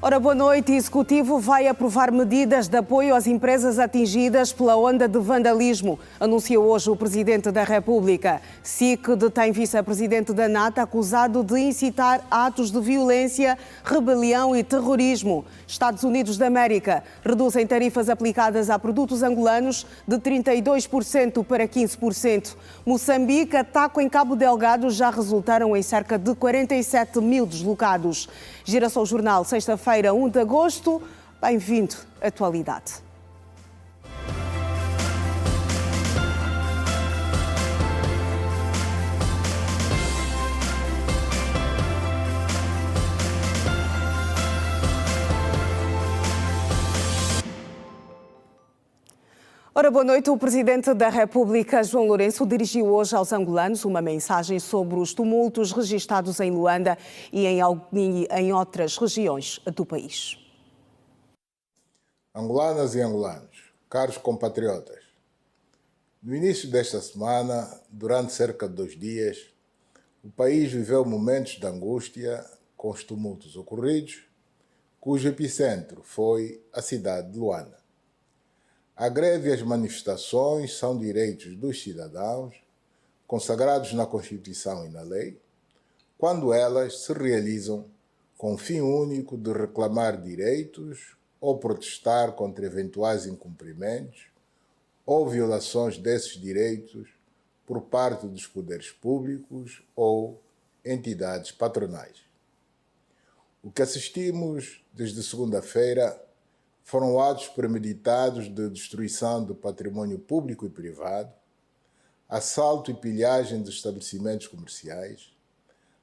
Ora, boa noite. O Executivo vai aprovar medidas de apoio às empresas atingidas pela onda de vandalismo, anunciou hoje o Presidente da República. SIC detém vice-presidente da NATO acusado de incitar atos de violência, rebelião e terrorismo. Estados Unidos da América reduzem tarifas aplicadas a produtos angolanos de 32% para 15%. Moçambique, ataque em Cabo Delgado já resultaram em cerca de 47 mil deslocados. Girassol Jornal, sexta-feira, 1 de agosto. Bem-vindo à Atualidade. Ora, boa noite. O Presidente da República, João Lourenço, dirigiu hoje aos angolanos uma mensagem sobre os tumultos registados em Luanda e em outras regiões do país. Angolanas e angolanos, caros compatriotas, no início desta semana, durante cerca de 2 dias, o país viveu momentos de angústia com os tumultos ocorridos, cujo epicentro foi a cidade de Luanda. A greve e as manifestações são direitos dos cidadãos, consagrados na Constituição e na lei, quando elas se realizam com o fim único de reclamar direitos ou protestar contra eventuais incumprimentos ou violações desses direitos por parte dos poderes públicos ou entidades patronais. O que assistimos desde segunda-feira foram atos premeditados de destruição do patrimônio público e privado, assalto e pilhagem de estabelecimentos comerciais,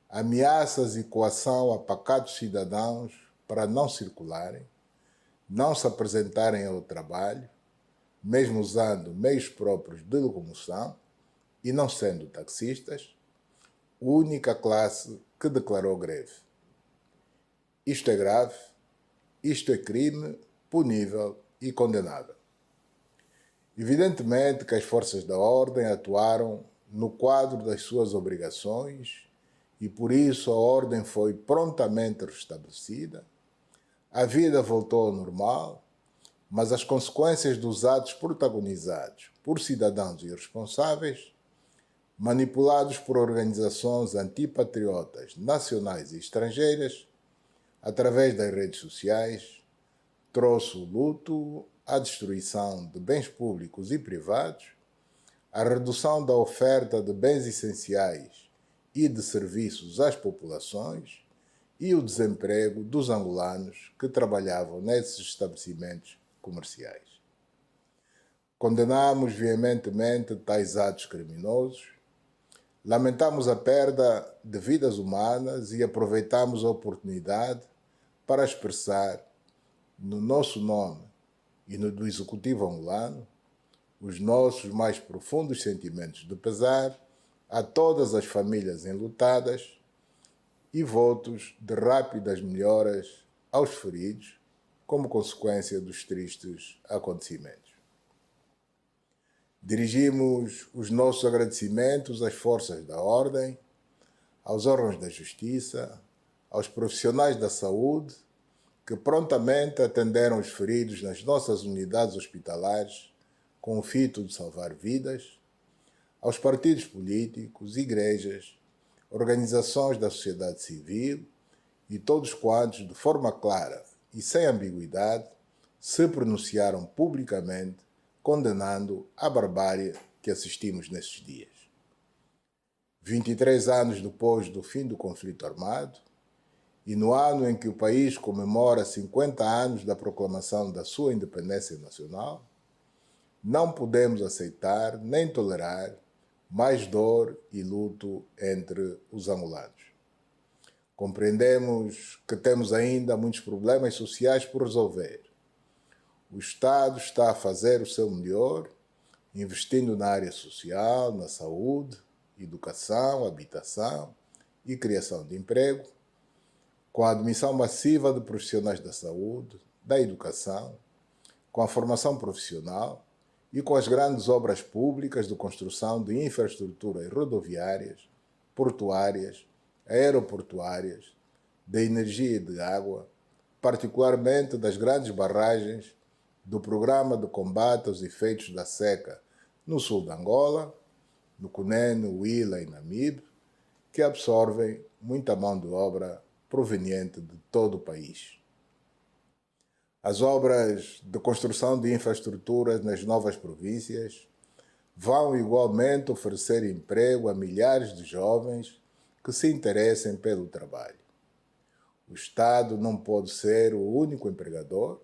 ameaças e coação a pacatos cidadãos para não circularem, não se apresentarem ao trabalho, mesmo usando meios próprios de locomoção e não sendo taxistas, única classe que declarou greve. Isto é grave, isto é crime punível e condenável. Evidentemente que as forças da ordem atuaram no quadro das suas obrigações e por isso a ordem foi prontamente restabelecida, a vida voltou ao normal, mas as consequências dos atos protagonizados por cidadãos irresponsáveis, manipulados por organizações antipatriotas nacionais e estrangeiras, através das redes sociais, trouxe o luto, a destruição de bens públicos e privados, a redução da oferta de bens essenciais e de serviços às populações e o desemprego dos angolanos que trabalhavam nesses estabelecimentos comerciais. Condenamos veementemente tais atos criminosos, lamentamos a perda de vidas humanas e aproveitamos a oportunidade para expressar, no nosso nome e no do Executivo angolano, os nossos mais profundos sentimentos de pesar a todas as famílias enlutadas e votos de rápidas melhoras aos feridos como consequência dos tristes acontecimentos. Dirigimos os nossos agradecimentos às forças da ordem, aos órgãos da justiça, aos profissionais da saúde, que prontamente atenderam os feridos nas nossas unidades hospitalares com o fito de salvar vidas, aos partidos políticos, igrejas, organizações da sociedade civil e todos quantos, de forma clara e sem ambiguidade, se pronunciaram publicamente condenando a barbárie que assistimos nesses dias. 23 anos depois do fim do conflito armado, e no ano em que o país comemora 50 anos da proclamação da sua independência nacional, não podemos aceitar nem tolerar mais dor e luto entre os angolanos. Compreendemos que temos ainda muitos problemas sociais por resolver. O Estado está a fazer o seu melhor, investindo na área social, na saúde, educação, habitação e criação de emprego, com a admissão massiva de profissionais da saúde, da educação, com a formação profissional e com as grandes obras públicas de construção de infraestruturas rodoviárias, portuárias, aeroportuárias, de energia e de água, particularmente das grandes barragens do Programa de Combate aos Efeitos da Seca no sul da Angola, no Cunene, Huila e Namibe, que absorvem muita mão de obra proveniente de todo o país. As obras de construção de infraestruturas nas novas províncias vão igualmente oferecer emprego a milhares de jovens que se interessem pelo trabalho. O Estado não pode ser o único empregador.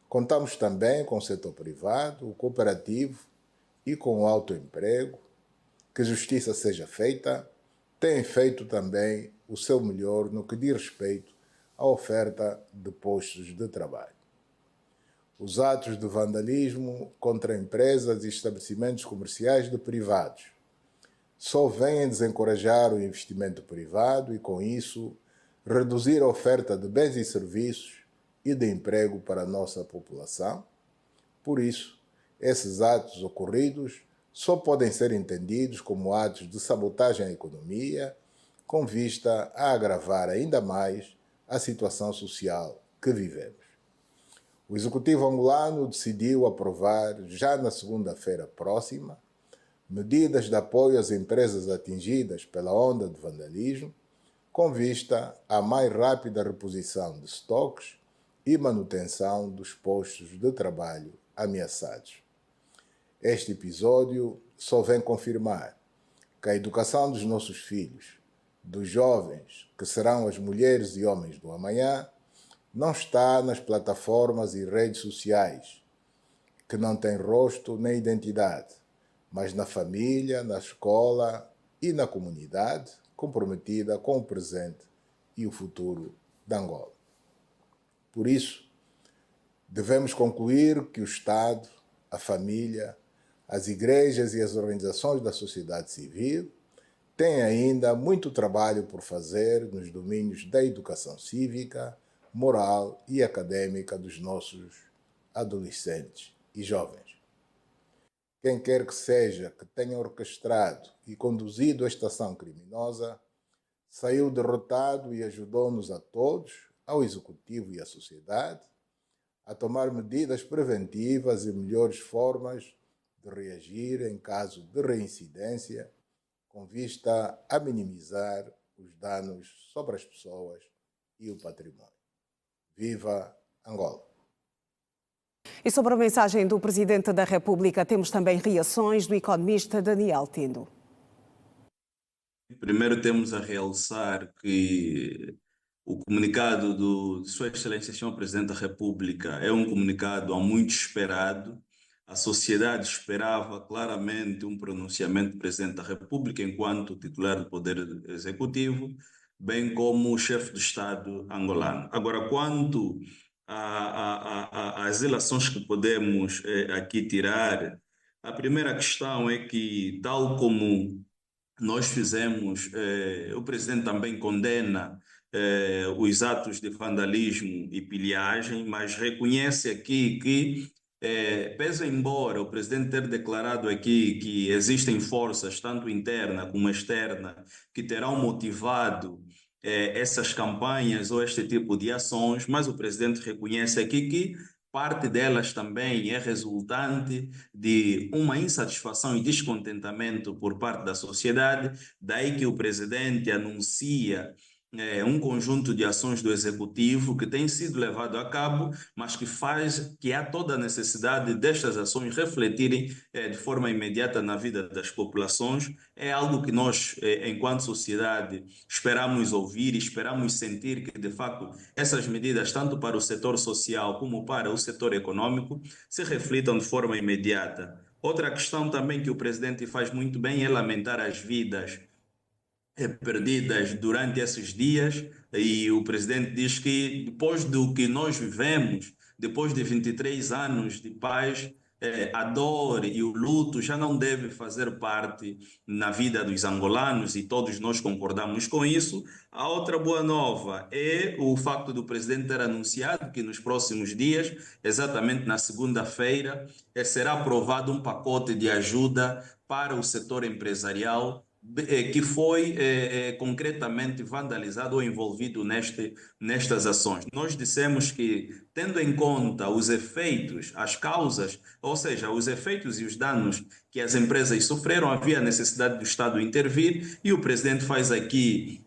Contamos também com o setor privado, o cooperativo e com o autoemprego. Que justiça seja feita, tem feito também o seu melhor no que diz respeito à oferta de postos de trabalho. Os atos de vandalismo contra empresas e estabelecimentos comerciais de privados só vêm desencorajar o investimento privado e, com isso, reduzir a oferta de bens e serviços e de emprego para a nossa população. Por isso, esses atos ocorridos só podem ser entendidos como atos de sabotagem à economia, com vista a agravar ainda mais a situação social que vivemos. O Executivo angolano decidiu aprovar, já na segunda-feira próxima, medidas de apoio às empresas atingidas pela onda de vandalismo, com vista à mais rápida reposição de estoques e manutenção dos postos de trabalho ameaçados. Este episódio só vem confirmar que a educação dos nossos filhos, dos jovens, que serão as mulheres e homens do amanhã, não está nas plataformas e redes sociais, que não têm rosto nem identidade, mas na família, na escola e na comunidade comprometida com o presente e o futuro da Angola. Por isso, devemos concluir que o Estado, a família, as igrejas e as organizações da sociedade civil têm ainda muito trabalho por fazer nos domínios da educação cívica, moral e acadêmica dos nossos adolescentes e jovens. Quem quer que seja que tenha orquestrado e conduzido esta ação criminosa saiu derrotado e ajudou-nos a todos, ao Executivo e à sociedade, a tomar medidas preventivas e melhores formas de reagir em caso de reincidência, com vista a minimizar os danos sobre as pessoas e o património. Viva Angola! E sobre a mensagem do Presidente da República, temos também reações do economista Daniel Tindo. Primeiro temos a realçar que o comunicado de Sua Excelência Sr. Presidente da República é um comunicado há muito esperado. A sociedade esperava claramente um pronunciamento do Presidente da República enquanto titular do Poder Executivo, bem como o chefe do Estado angolano. Agora, quanto às relações que podemos aqui tirar, a primeira questão é que, tal como nós fizemos, o Presidente também condena os atos de vandalismo e pilhagem, mas reconhece aqui que, pese embora o Presidente ter declarado aqui que existem forças, tanto interna como externa, que terão motivado essas campanhas ou este tipo de ações, mas o Presidente reconhece aqui que parte delas também é resultante de uma insatisfação e descontentamento por parte da sociedade, daí que o Presidente anuncia um conjunto de ações do Executivo que tem sido levado a cabo, mas que há toda a necessidade destas ações refletirem de forma imediata na vida das populações. É algo que nós, enquanto sociedade, esperamos ouvir e esperamos sentir que, de facto, essas medidas, tanto para o setor social como para o setor econômico, se reflitam de forma imediata. Outra questão também que o Presidente faz muito bem é lamentar as vidas perdidas durante esses dias, e o Presidente diz que depois do que nós vivemos, depois de 23 anos de paz, a dor e o luto já não deve fazer parte na vida dos angolanos e todos nós concordamos com isso. A outra boa nova é o facto do Presidente ter anunciado que nos próximos dias, exatamente na segunda-feira, será aprovado um pacote de ajuda para o setor empresarial que foi concretamente vandalizado ou envolvido nestas ações. Nós dissemos que, tendo em conta os efeitos, as causas, ou seja, os efeitos e os danos que as empresas sofreram, havia necessidade do Estado intervir e o presidente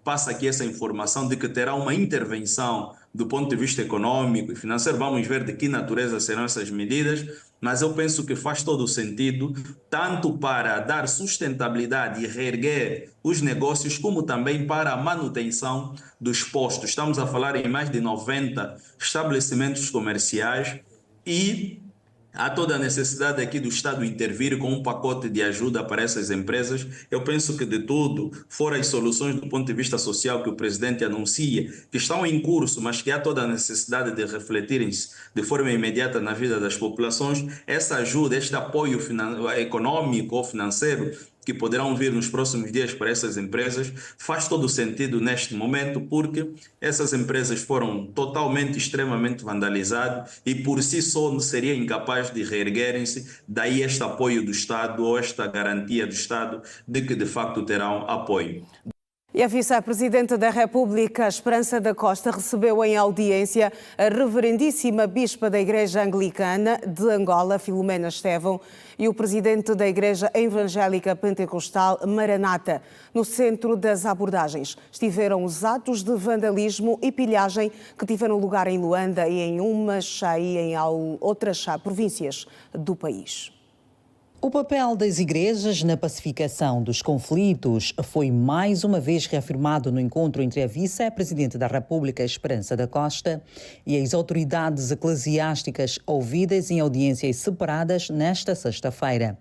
passa aqui essa informação de que terá uma intervenção do ponto de vista econômico e financeiro. Vamos ver de que natureza serão essas medidas, mas eu penso que faz todo o sentido, tanto para dar sustentabilidade e reerguer os negócios, como também para a manutenção dos postos. Estamos a falar em mais de 90 estabelecimentos comerciais e há toda a necessidade aqui do Estado intervir com um pacote de ajuda para essas empresas. Eu penso que de tudo, fora as soluções do ponto de vista social que o presidente anuncia, que estão em curso, mas que há toda a necessidade de refletirem-se de forma imediata na vida das populações, essa ajuda, este apoio econômico ou financeiro que poderão vir nos próximos dias para essas empresas, faz todo o sentido neste momento, porque essas empresas foram totalmente, extremamente vandalizadas e por si só não seria incapaz de reerguerem-se, daí este apoio do Estado ou esta garantia do Estado de que de facto terão apoio. E a vice-presidente da República, Esperança da Costa, recebeu em audiência a reverendíssima bispa da Igreja Anglicana de Angola, Filomena Estevão, e o presidente da Igreja Evangélica Pentecostal, Maranata. No centro das abordagens estiveram os atos de vandalismo e pilhagem que tiveram lugar em Luanda e em Umachai e em outras províncias do país. O papel das igrejas na pacificação dos conflitos foi mais uma vez reafirmado no encontro entre a vice-presidente da República, Esperança da Costa, e as autoridades eclesiásticas ouvidas em audiências separadas nesta sexta-feira.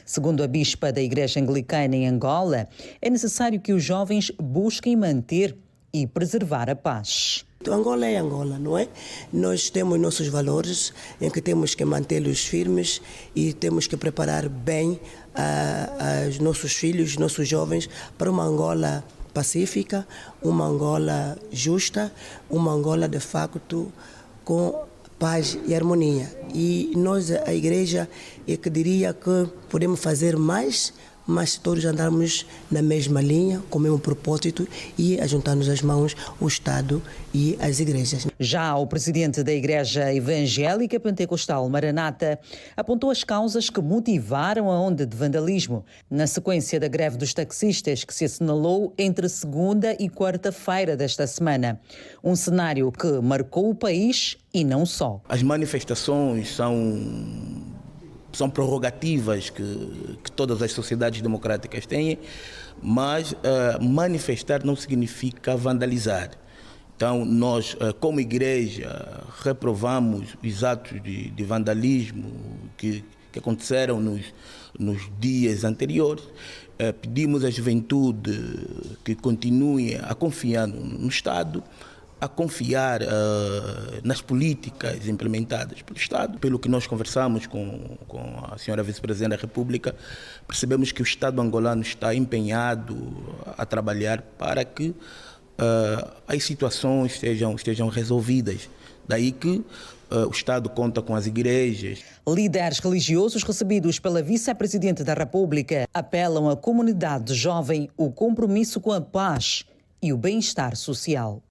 Segundo a bispa da Igreja Anglicana em Angola, é necessário que os jovens busquem manter e preservar a paz. Angola é Angola, não é? Nós temos nossos valores em que temos que mantê-los firmes e temos que preparar bem os nossos filhos, nossos jovens para uma Angola pacífica, uma Angola justa, uma Angola de facto com paz e harmonia. E nós, a Igreja, é que diria que podemos fazer mais, mas todos andarmos na mesma linha, com o mesmo propósito e a juntar-nos as mãos, o Estado e as igrejas. Já o presidente da Igreja Evangélica Pentecostal, Maranata, apontou as causas que motivaram a onda de vandalismo na sequência da greve dos taxistas que se assinalou entre segunda e quarta-feira desta semana. Um cenário que marcou o país e não só. As manifestações são prerrogativas que todas as sociedades democráticas têm, mas manifestar não significa vandalizar. Então, nós, como igreja, reprovamos os atos de vandalismo que aconteceram nos dias anteriores. Pedimos à juventude que continue a confiar no Estado, a confiar nas políticas implementadas pelo Estado. Pelo que nós conversamos com a senhora vice-presidente da República, percebemos que o Estado angolano está empenhado a trabalhar para que as situações estejam resolvidas. Daí que o Estado conta com as igrejas. Líderes religiosos recebidos pela vice-presidente da República apelam à comunidade jovem o compromisso com a paz e o bem-estar social.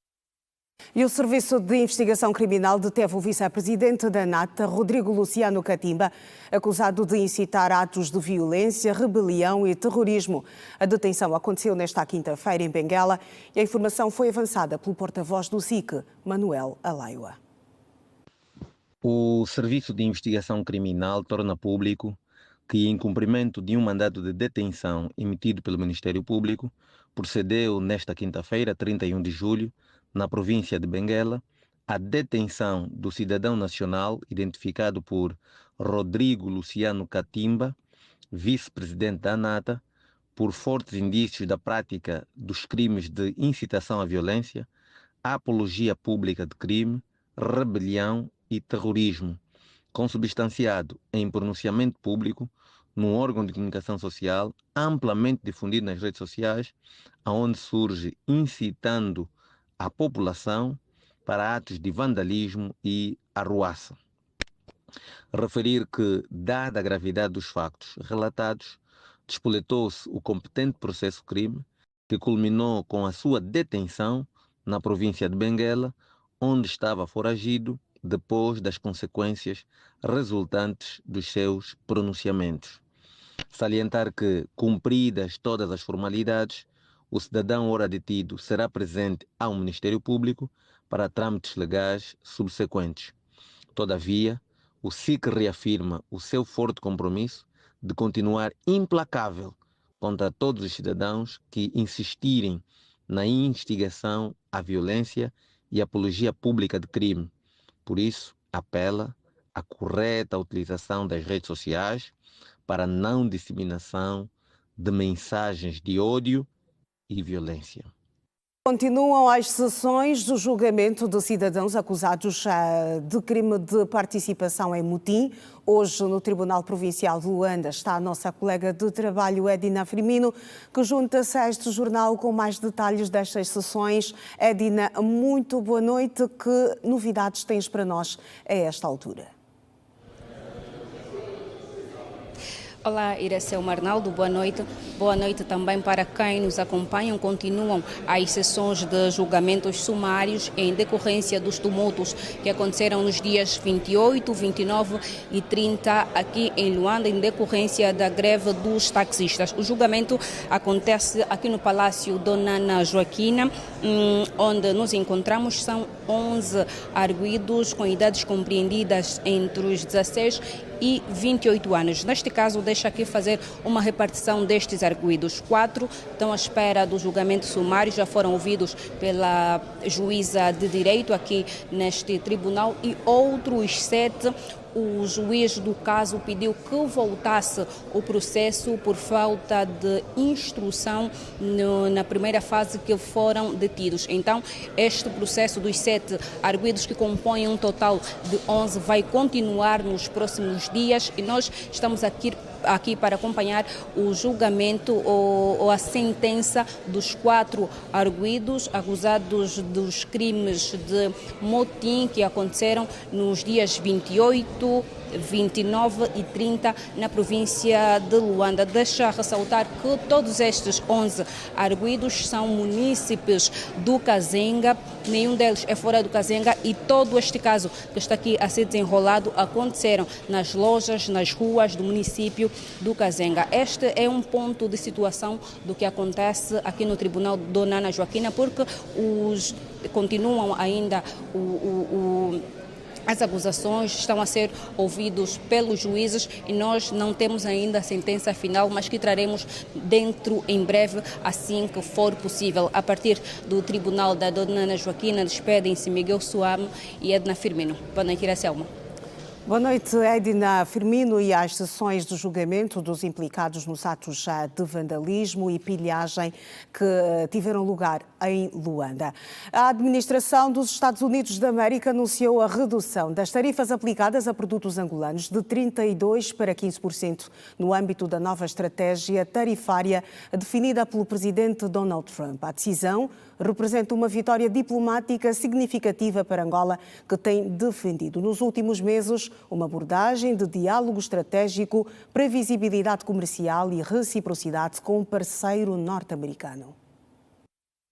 E o Serviço de Investigação Criminal deteve o vice-presidente da ANATA, Rodrigo Luciano Catimba, acusado de incitar atos de violência, rebelião e terrorismo. A detenção aconteceu nesta quinta-feira em Benguela e a informação foi avançada pelo porta-voz do SIC, Manuel Alaiua. O Serviço de Investigação Criminal torna público que, em cumprimento de um mandado de detenção emitido pelo Ministério Público, procedeu nesta quinta-feira, 31 de julho, na província de Benguela, a detenção do cidadão nacional identificado por Rodrigo Luciano Catimba, vice-presidente da ANATA, por fortes indícios da prática dos crimes de incitação à violência, apologia pública de crime, rebelião e terrorismo, consubstanciado em pronunciamento público num órgão de comunicação social amplamente difundido nas redes sociais, aonde surge incitando a população para atos de vandalismo e arruaça. Referir que, dada a gravidade dos factos relatados, despoletou-se o competente processo-crime, que culminou com a sua detenção na província de Benguela, onde estava foragido depois das consequências resultantes dos seus pronunciamentos. Salientar que, cumpridas todas as formalidades, o cidadão ora detido será presente ao Ministério Público para trâmites legais subsequentes. Todavia, o SIC reafirma o seu forte compromisso de continuar implacável contra todos os cidadãos que insistirem na instigação à violência e apologia pública de crime. Por isso, apela à correta utilização das redes sociais para a não disseminação de mensagens de ódio e violência. Continuam as sessões do julgamento de cidadãos acusados de crime de participação em motim. Hoje, no Tribunal Provincial de Luanda, está a nossa colega de trabalho, Edina Firmino, que junta-se a este jornal com mais detalhes destas sessões. Edina, muito boa noite. Que novidades tens para nós a esta altura? Olá, Iracema Arnaldo, boa noite. Boa noite também para quem nos acompanha. Continuam as sessões de julgamentos sumários em decorrência dos tumultos que aconteceram nos dias 28, 29 e 30 aqui em Luanda, em decorrência da greve dos taxistas. O julgamento acontece aqui no Palácio Dona Ana Joaquina, onde nos encontramos. São 11 arguidos com idades compreendidas entre os 16 e 28 anos. Neste caso, deixa aqui fazer uma repartição destes arguidos. 4 estão à espera do julgamento sumário, já foram ouvidos pela juíza de direito aqui neste tribunal, e outros 7 o juiz do caso pediu que voltasse o processo por falta de instrução na primeira fase que foram detidos. Então, este processo dos 7 arguidos, que compõem um total de 11, vai continuar nos próximos dias, e nós estamos aqui para acompanhar o julgamento ou a sentença dos 4 arguidos acusados dos crimes de motim que aconteceram nos dias 28, 29 e 30 na província de Luanda. Deixa ressaltar que todos estes 11 arguidos são munícipes do Kazenga, nenhum deles é fora do Kazenga, e todo este caso que está aqui a ser desenrolado aconteceram nas lojas, nas ruas do município do Kazenga. Este é um ponto de situação do que acontece aqui no Tribunal Dona Ana Joaquina, porque continuam ainda as acusações, estão a ser ouvidos pelos juízes, e nós não temos ainda a sentença final, mas que traremos dentro em breve, assim que for possível. A partir do Tribunal da Dona Ana Joaquina, despedem-se Miguel Suame e Edna Firmino. Boa noite, Iracema. Boa noite, Edna Firmino. E às sessões de julgamento dos implicados nos atos de vandalismo e pilhagem que tiveram lugar em Luanda. A administração dos Estados Unidos da América anunciou a redução das tarifas aplicadas a produtos angolanos de 32% para 15% no âmbito da nova estratégia tarifária definida pelo presidente Donald Trump. A decisão representa uma vitória diplomática significativa para Angola, que tem defendido nos últimos meses uma abordagem de diálogo estratégico, previsibilidade comercial e reciprocidade com um parceiro norte-americano.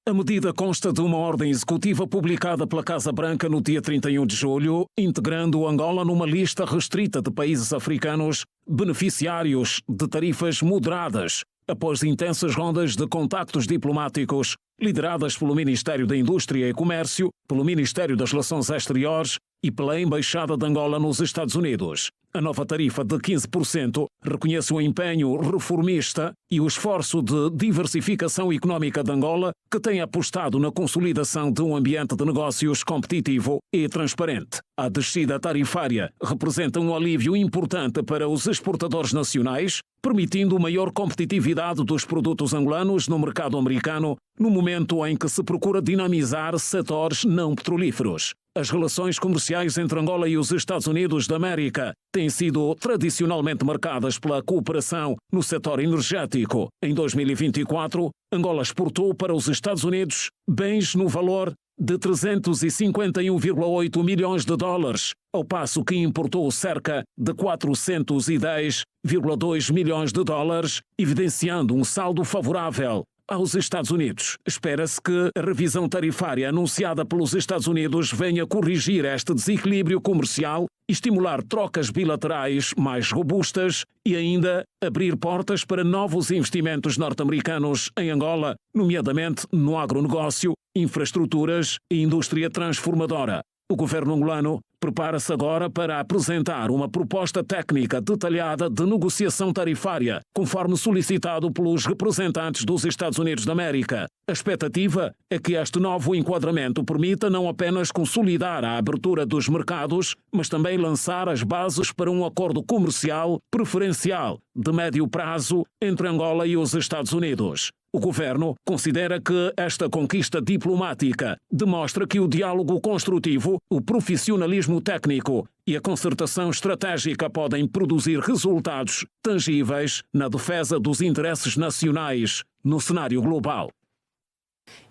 A medida consta de uma ordem executiva publicada pela Casa Branca no dia 31 de julho, integrando Angola numa lista restrita de países africanos beneficiários de tarifas moderadas, após intensas rondas de contactos diplomáticos lideradas pelo Ministério da Indústria e Comércio, pelo Ministério das Relações Exteriores e pela Embaixada de Angola nos Estados Unidos. A nova tarifa de 15% reconhece o empenho reformista e o esforço de diversificação económica de Angola, que tem apostado na consolidação de um ambiente de negócios competitivo e transparente. A descida tarifária representa um alívio importante para os exportadores nacionais, permitindo maior competitividade dos produtos angolanos no mercado americano, no momento em que se procura dinamizar setores não petrolíferos. As relações comerciais entre Angola e os Estados Unidos da América têm sido tradicionalmente marcadas pela cooperação no setor energético. Em 2024, Angola exportou para os Estados Unidos bens no valor de 351,8 milhões de dólares, ao passo que importou cerca de 410,2 milhões de dólares, evidenciando um saldo favorável aos Estados Unidos. Espera-se que a revisão tarifária anunciada pelos Estados Unidos venha corrigir este desequilíbrio comercial, estimular trocas bilaterais mais robustas e ainda abrir portas para novos investimentos norte-americanos em Angola, nomeadamente no agronegócio, infraestruturas e indústria transformadora. O governo angolano prepara-se agora para apresentar uma proposta técnica detalhada de negociação tarifária, conforme solicitado pelos representantes dos Estados Unidos da América. A expectativa é que este novo enquadramento permita não apenas consolidar a abertura dos mercados, mas também lançar as bases para um acordo comercial preferencial de médio prazo entre Angola e os Estados Unidos. O governo considera que esta conquista diplomática demonstra que o diálogo construtivo, o profissionalismo técnico e a concertação estratégica podem produzir resultados tangíveis na defesa dos interesses nacionais no cenário global.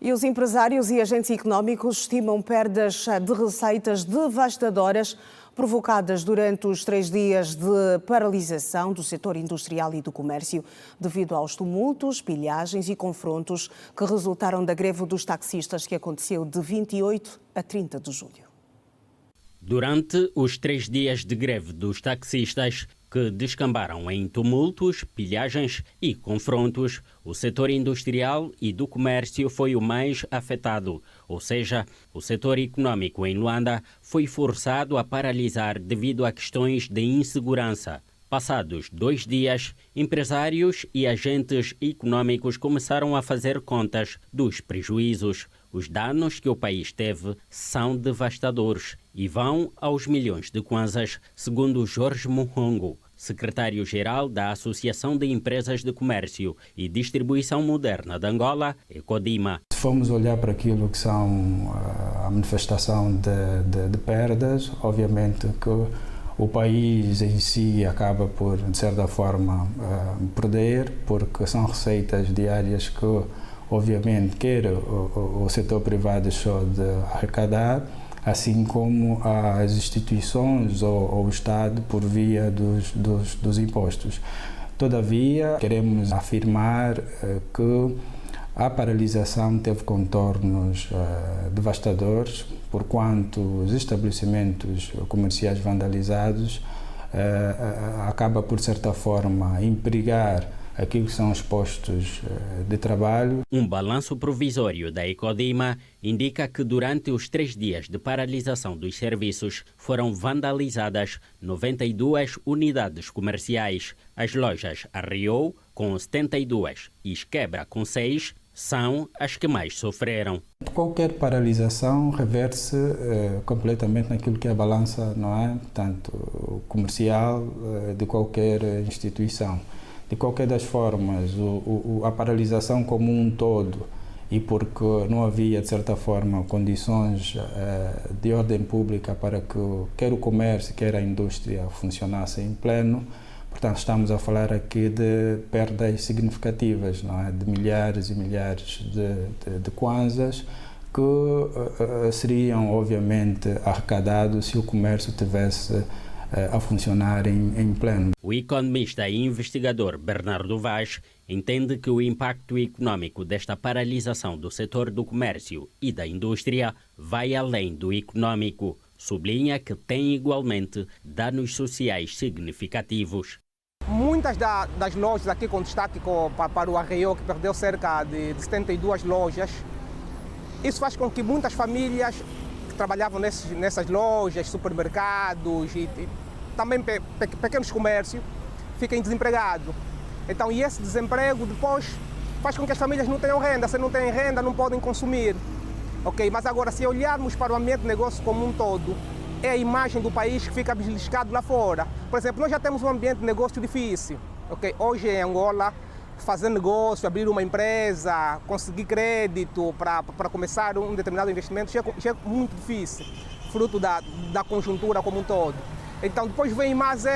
E os empresários e agentes económicos estimam perdas de receitas devastadoras provocadas durante os 3 dias de paralisação do setor industrial e do comércio devido aos tumultos, pilhagens e confrontos que resultaram da greve dos taxistas que aconteceu de 28 a 30 de julho. Durante os 3 dias de greve dos taxistas, que descambaram em tumultos, pilhagens e confrontos, o setor industrial e do comércio foi o mais afetado, ou seja, o setor econômico em Luanda foi forçado a paralisar devido a questões de insegurança. Passados 2 dias, empresários e agentes econômicos começaram a fazer contas dos prejuízos. Os danos que o país teve são devastadores e vão aos milhões de kwanzas, segundo Jorge Muhongo, secretário-geral da Associação de Empresas de Comércio e Distribuição Moderna de Angola, Ecodima. Se formos olhar para aquilo que são a manifestação de perdas, obviamente que o país em si acaba por, de certa forma, perder, porque são receitas diárias que, obviamente, quer o setor privado deixou de arrecadar, assim como as instituições ou o Estado por via dos impostos. Todavia, queremos afirmar que a paralisação teve contornos devastadores, porquanto os estabelecimentos comerciais vandalizados acaba, por certa forma, empregar aquilo que são os postos de trabalho. Um balanço provisório da Ecodima indica que durante os 3 dias de paralisação dos serviços foram vandalizadas 92 unidades comerciais. As lojas Arreou, com 72, e Esquebra, com 6, são as que mais sofreram. Qualquer paralisação reverte-se completamente naquilo que é a balança, não é? Tanto comercial de qualquer instituição. De qualquer das formas, a paralisação como um todo, e porque não havia, de certa forma, condições de ordem pública para que quer o comércio, quer a indústria funcionassem em pleno, portanto estamos a falar aqui de perdas significativas, não é? De milhares e milhares de kwanzas que seriam, obviamente, arrecadados se o comércio tivesse a funcionar em pleno. O economista e investigador Bernardo Vaz entende que o impacto econômico desta paralisação do setor do comércio e da indústria vai além do econômico. Sublinha que tem igualmente danos sociais significativos. Muitas das lojas aqui com destaque para o Arreio, que perdeu cerca de 72 lojas, isso faz com que muitas famílias que trabalhavam nessas lojas, supermercados e também pequenos comércios fiquem desempregados. Então, e esse desemprego depois faz com que as famílias não tenham renda. Se não têm renda, não podem consumir. Okay? Mas agora, se olharmos para o ambiente de negócio como um todo, é a imagem do país que fica beliscado lá fora. Por exemplo, nós já temos um ambiente de negócio difícil. Okay? Hoje em Angola, fazer negócio, abrir uma empresa, conseguir crédito para começar um determinado investimento já é muito difícil, fruto da conjuntura como um todo. Então depois vem mais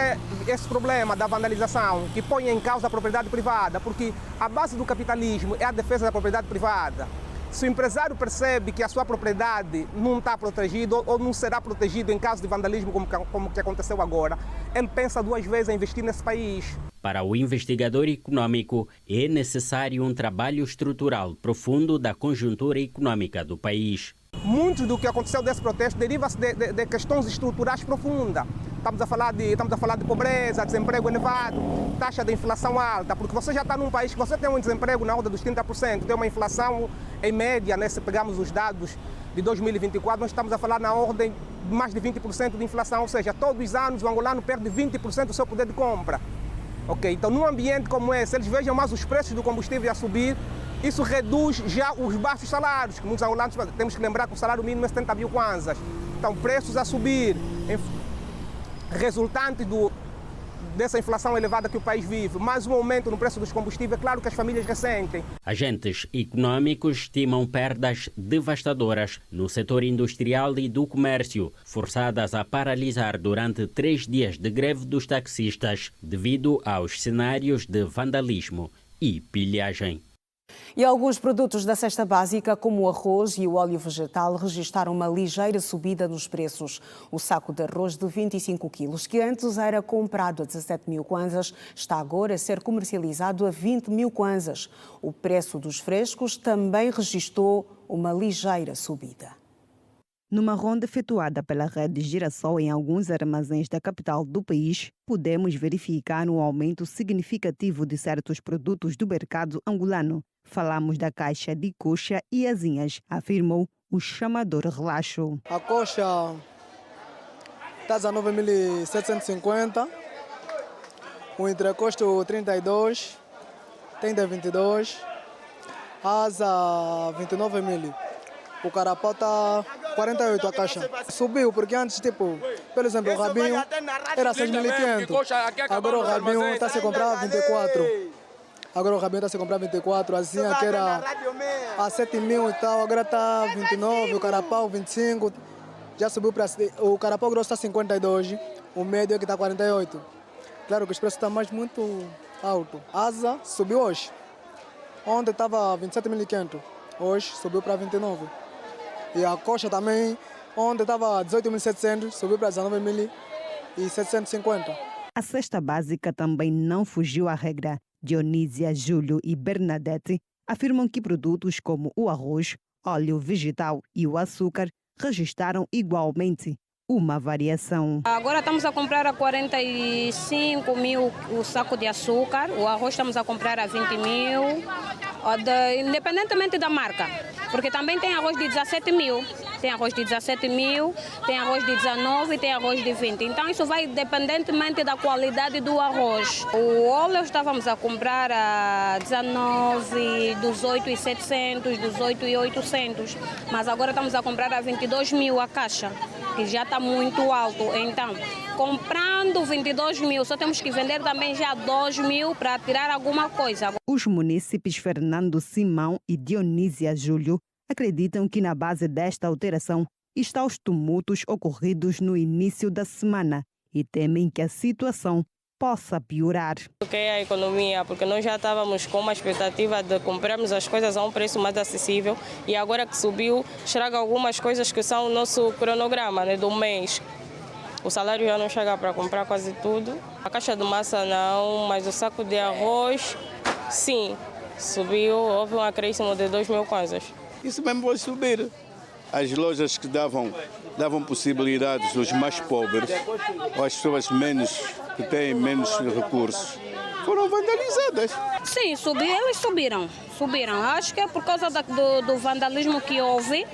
esse problema da vandalização, que põe em causa a propriedade privada, porque a base do capitalismo é a defesa da propriedade privada. Se o empresário percebe que a sua propriedade não está protegida ou não será protegida em caso de vandalismo como que aconteceu agora, ele pensa 2 vezes em investir nesse país. Para o investigador econômico, é necessário um trabalho estrutural profundo da conjuntura econômica do país. Muito do que aconteceu desse protesto deriva-se de questões estruturais profundas. Estamos a falar de pobreza, desemprego elevado, taxa de inflação alta, porque você já está num país que você tem um desemprego na ordem dos 30%, tem uma inflação em média, né, se pegarmos os dados de 2024, nós estamos a falar na ordem de mais de 20% de inflação, ou seja, todos os anos o angolano perde 20% do seu poder de compra. Okay? Então, num ambiente como esse, eles vejam mais os preços do combustível a subir, isso reduz já os baixos salários, que muitos angolanos temos que lembrar que o salário mínimo é 70 mil kwanzas. Então, preços a subir, resultante dessa inflação elevada que o país vive, mais um aumento no preço dos combustíveis, é claro que as famílias ressentem. Agentes econômicos estimam perdas devastadoras no setor industrial e do comércio, forçadas a paralisar durante 3 dias de greve dos taxistas devido aos cenários de vandalismo e pilhagem. E alguns produtos da cesta básica, como o arroz e o óleo vegetal, registraram uma ligeira subida nos preços. O saco de arroz de 25 quilos, que antes era comprado a 17 mil kwanzas, está agora a ser comercializado a 20 mil kwanzas. O preço dos frescos também registrou uma ligeira subida. Numa ronda efetuada pela rede Girassol em alguns armazéns da capital do país, podemos verificar um aumento significativo de certos produtos do mercado angolano. Falamos da caixa de coxa e asinhas, afirmou o chamador Relaxo. A coxa está a 19.750, o entrecosto 32, tenda 22, asa 29 mil. O carapau está 48 a caixa. Subiu porque antes, por exemplo, o rabinho era 6.500. Agora o rabinho está a se comprar 24. Agora o rabinho está a se comprar 24. Assim, que era a 7 mil e tal, agora está 29. O carapau 25. Já subiu para... O carapau grosso está 52. O médio é que está 48. Claro que os preços estão muito altos. Asa subiu hoje. Ontem estava 27.500. Hoje subiu para 29. E a coxa também, onde estava 18.700, subiu para 19.750. A cesta básica também não fugiu à regra. Dionísia, Júlio e Bernadette afirmam que produtos como o arroz, óleo vegetal e o açúcar registraram igualmente uma variação. Agora estamos a comprar a 45 mil o saco de açúcar, o arroz estamos a comprar a 20 mil, independentemente da marca, porque também tem arroz de 17 mil, tem arroz de 17 mil, tem arroz de 19, tem arroz de 20. Então isso vai independentemente da qualidade do arroz. O óleo estávamos a comprar a 19, 18.700, 18.800, mas agora estamos a comprar a 22 mil a caixa, que já está muito alto. Então, comprando 22 mil, só temos que vender também já 2 mil para tirar alguma coisa. Os munícipes Fernando Simão e Dionísia Júlio acreditam que na base desta alteração estão os tumultos ocorridos no início da semana e temem que a situação possa piorar. Porque é a economia, porque nós já estávamos com uma expectativa de comprarmos as coisas a um preço mais acessível e agora que subiu, estraga algumas coisas que são o nosso cronograma, né, do mês. O salário já não chega para comprar quase tudo. A caixa de massa não, mas o saco de arroz, sim, subiu, houve um acréscimo de 2 mil kwanzas. Isso mesmo vai subir. As lojas que davam possibilidades aos mais pobres, ou às pessoas que têm menos recursos, foram vandalizadas. Sim, eles subiram. Acho que é por causa do vandalismo que houve.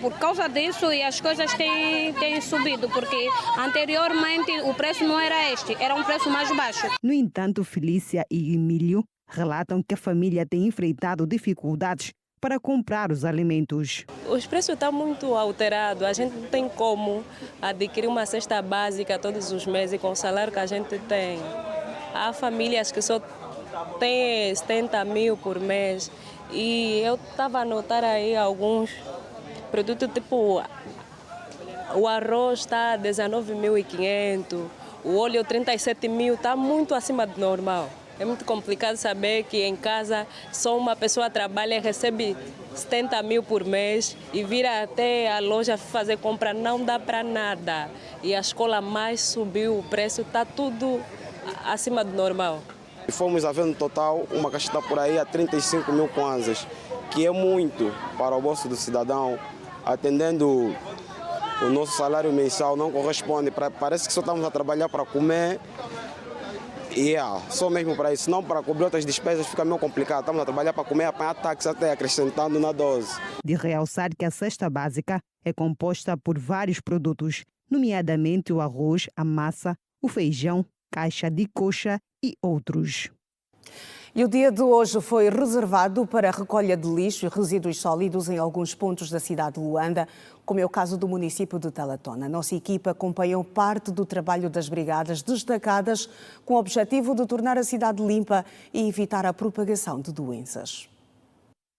Por causa disso e as coisas têm subido, porque anteriormente o preço não era este, era um preço mais baixo. No entanto, Felícia e Emílio relatam que a família tem enfrentado dificuldades para comprar os alimentos. Os preços estão muito alterados, a gente não tem como adquirir uma cesta básica todos os meses com o salário que a gente tem. Há famílias que só têm 70 mil por mês e eu estava a notar aí alguns produtos tipo o arroz está a 19.500, o óleo 37 mil, está muito acima do normal. É muito complicado saber que em casa só uma pessoa trabalha e recebe 70 mil por mês e vir até a loja fazer compra não dá para nada. E a escola mais subiu o preço, está tudo acima do normal. Fomos a ver no total uma caixa está por aí a 35 mil kwanzas, que é muito para o bolso do cidadão, atendendo o nosso salário mensal não corresponde. Parece que só estamos a trabalhar para comer e só mesmo para isso, não para cobrir outras despesas fica meio complicado. Estamos a trabalhar para comer, apanhar táxi até acrescentando na dose. De realçar que a cesta básica é composta por vários produtos, nomeadamente o arroz, a massa, o feijão, caixa de coxa e outros. E o dia de hoje foi reservado para a recolha de lixo e resíduos sólidos em alguns pontos da cidade de Luanda, como é o caso do município de Talatona. A nossa equipa acompanhou parte do trabalho das brigadas destacadas com o objetivo de tornar a cidade limpa e evitar a propagação de doenças.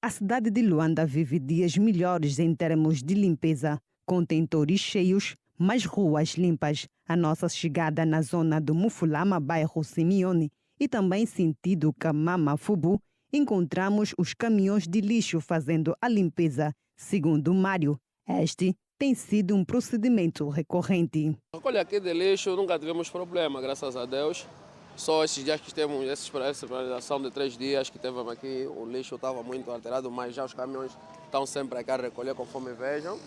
A cidade de Luanda vive dias melhores em termos de limpeza, contentores cheios, mais ruas limpas. A nossa chegada na zona do Mufulama, bairro Simeone, e também sentido Kamama-Fubu, encontramos os caminhões de lixo fazendo a limpeza. Segundo Mário, este tem sido um procedimento recorrente. A recolha aqui de lixo nunca tivemos problema, graças a Deus. Só esses dias que temos essa paralisação de 3 dias que tivemos aqui, o lixo estava muito alterado, mas já os caminhões estão sempre aqui a recolher conforme vejam.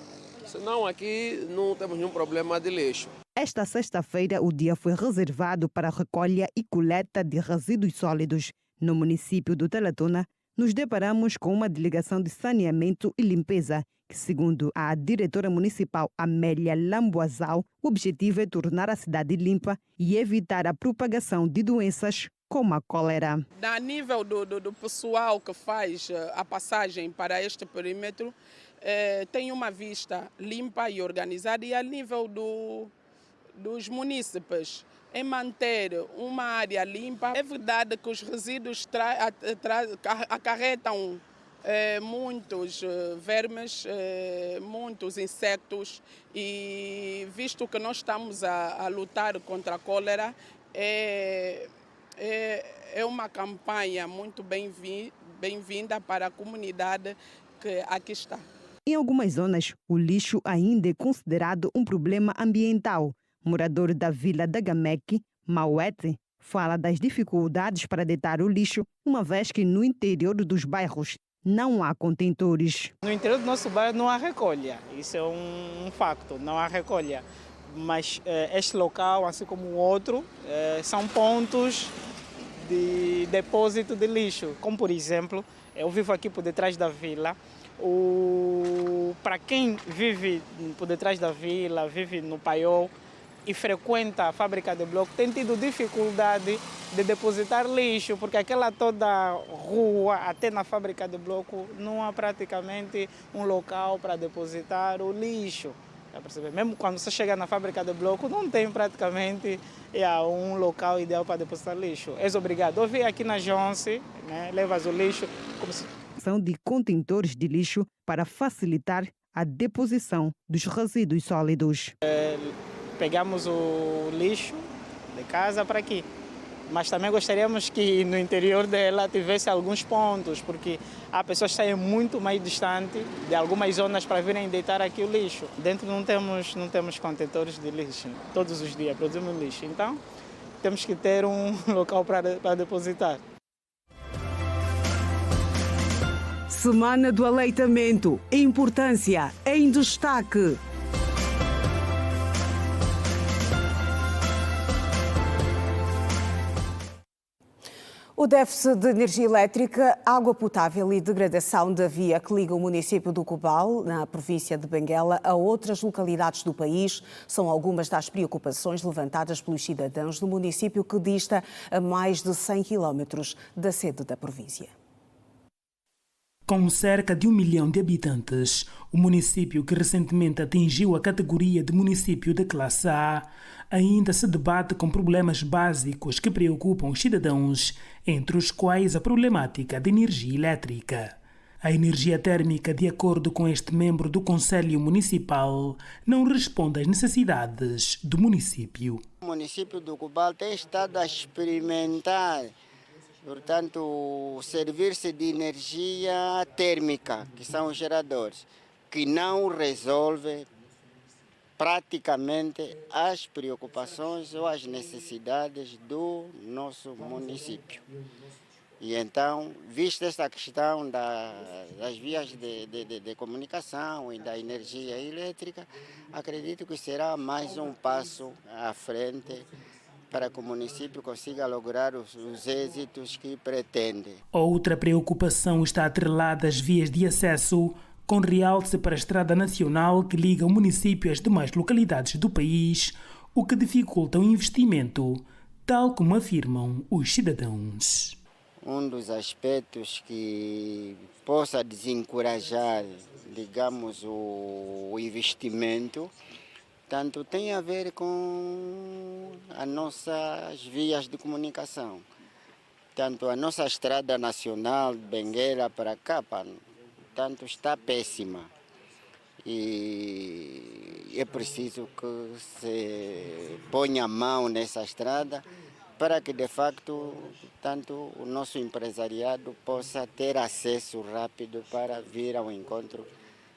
Senão aqui não temos nenhum problema de lixo. Esta sexta-feira, o dia foi reservado para a recolha e coleta de resíduos sólidos. No município do Talatona, nos deparamos com uma delegação de saneamento e limpeza, que, segundo a diretora municipal Amélia Lamboazal, o objetivo é tornar a cidade limpa e evitar a propagação de doenças como a cólera. A nível do pessoal que faz a passagem para este perímetro, tem uma vista limpa e organizada, e a nível dos munícipes em manter uma área limpa. É verdade que os resíduos acarretam muitos vermes, muitos insectos, e visto que nós estamos a lutar contra a cólera, é uma campanha muito bem-vinda para a comunidade que aqui está. Em algumas zonas, o lixo ainda é considerado um problema ambiental. Morador da vila da Gameque, Mauete, fala das dificuldades para deitar o lixo, uma vez que no interior dos bairros não há contentores. No interior do nosso bairro não há recolha, isso é um facto, não há recolha. Mas este local, assim como o outro, são pontos de depósito de lixo. Como, por exemplo, eu vivo aqui por detrás da vila. Para quem vive por detrás da vila, vive no Paiol e frequenta a fábrica de bloco, tem tido dificuldade de depositar lixo, porque aquela toda rua, até na fábrica de bloco, não há praticamente um local para depositar o lixo. Mesmo quando você chega na fábrica de bloco, não tem praticamente um local ideal para depositar lixo. És obrigado a vir aqui na Jonce, né, levas o lixo como se... de contentores de lixo para facilitar a deposição dos resíduos sólidos. Pegamos o lixo de casa para aqui, mas também gostaríamos que no interior dela tivesse alguns pontos, porque há pessoas que saem muito mais distante de algumas zonas para virem deitar aqui o lixo. Dentro não temos contentores de lixo, todos os dias produzimos lixo, então temos que ter um local para depositar. Semana do aleitamento. Importância em destaque. O déficit de energia elétrica, água potável e degradação da via que liga o município do Cobal, na província de Benguela, a outras localidades do país são algumas das preocupações levantadas pelos cidadãos do município que dista a mais de 100 quilómetros da sede da província. Com cerca de 1 milhão de habitantes, o município que recentemente atingiu a categoria de município de classe A ainda se debate com problemas básicos que preocupam os cidadãos, entre os quais a problemática da energia elétrica. A energia térmica, de acordo com este membro do Conselho Municipal, não responde às necessidades do município. O município do Cobal tem estado a experimentar Portanto, servir-se de energia térmica, que são os geradores, que não resolve praticamente as preocupações ou as necessidades do nosso município. E então, vista esta questão das vias de comunicação e da energia elétrica, acredito que será mais um passo à frente para que o município consiga lograr os êxitos que pretende. Outra preocupação está atrelada às vias de acesso, com realce para a Estrada Nacional que liga o município às demais localidades do país, o que dificulta o investimento, tal como afirmam os cidadãos. Um dos aspectos que possa desencorajar, digamos, o investimento, tanto tem a ver com as nossas vias de comunicação. Tanto a nossa Estrada Nacional de Benguela para cá, tanto está péssima. E é preciso que se ponha a mão nessa estrada para que, de facto, tanto o nosso empresariado possa ter acesso rápido para vir ao encontro,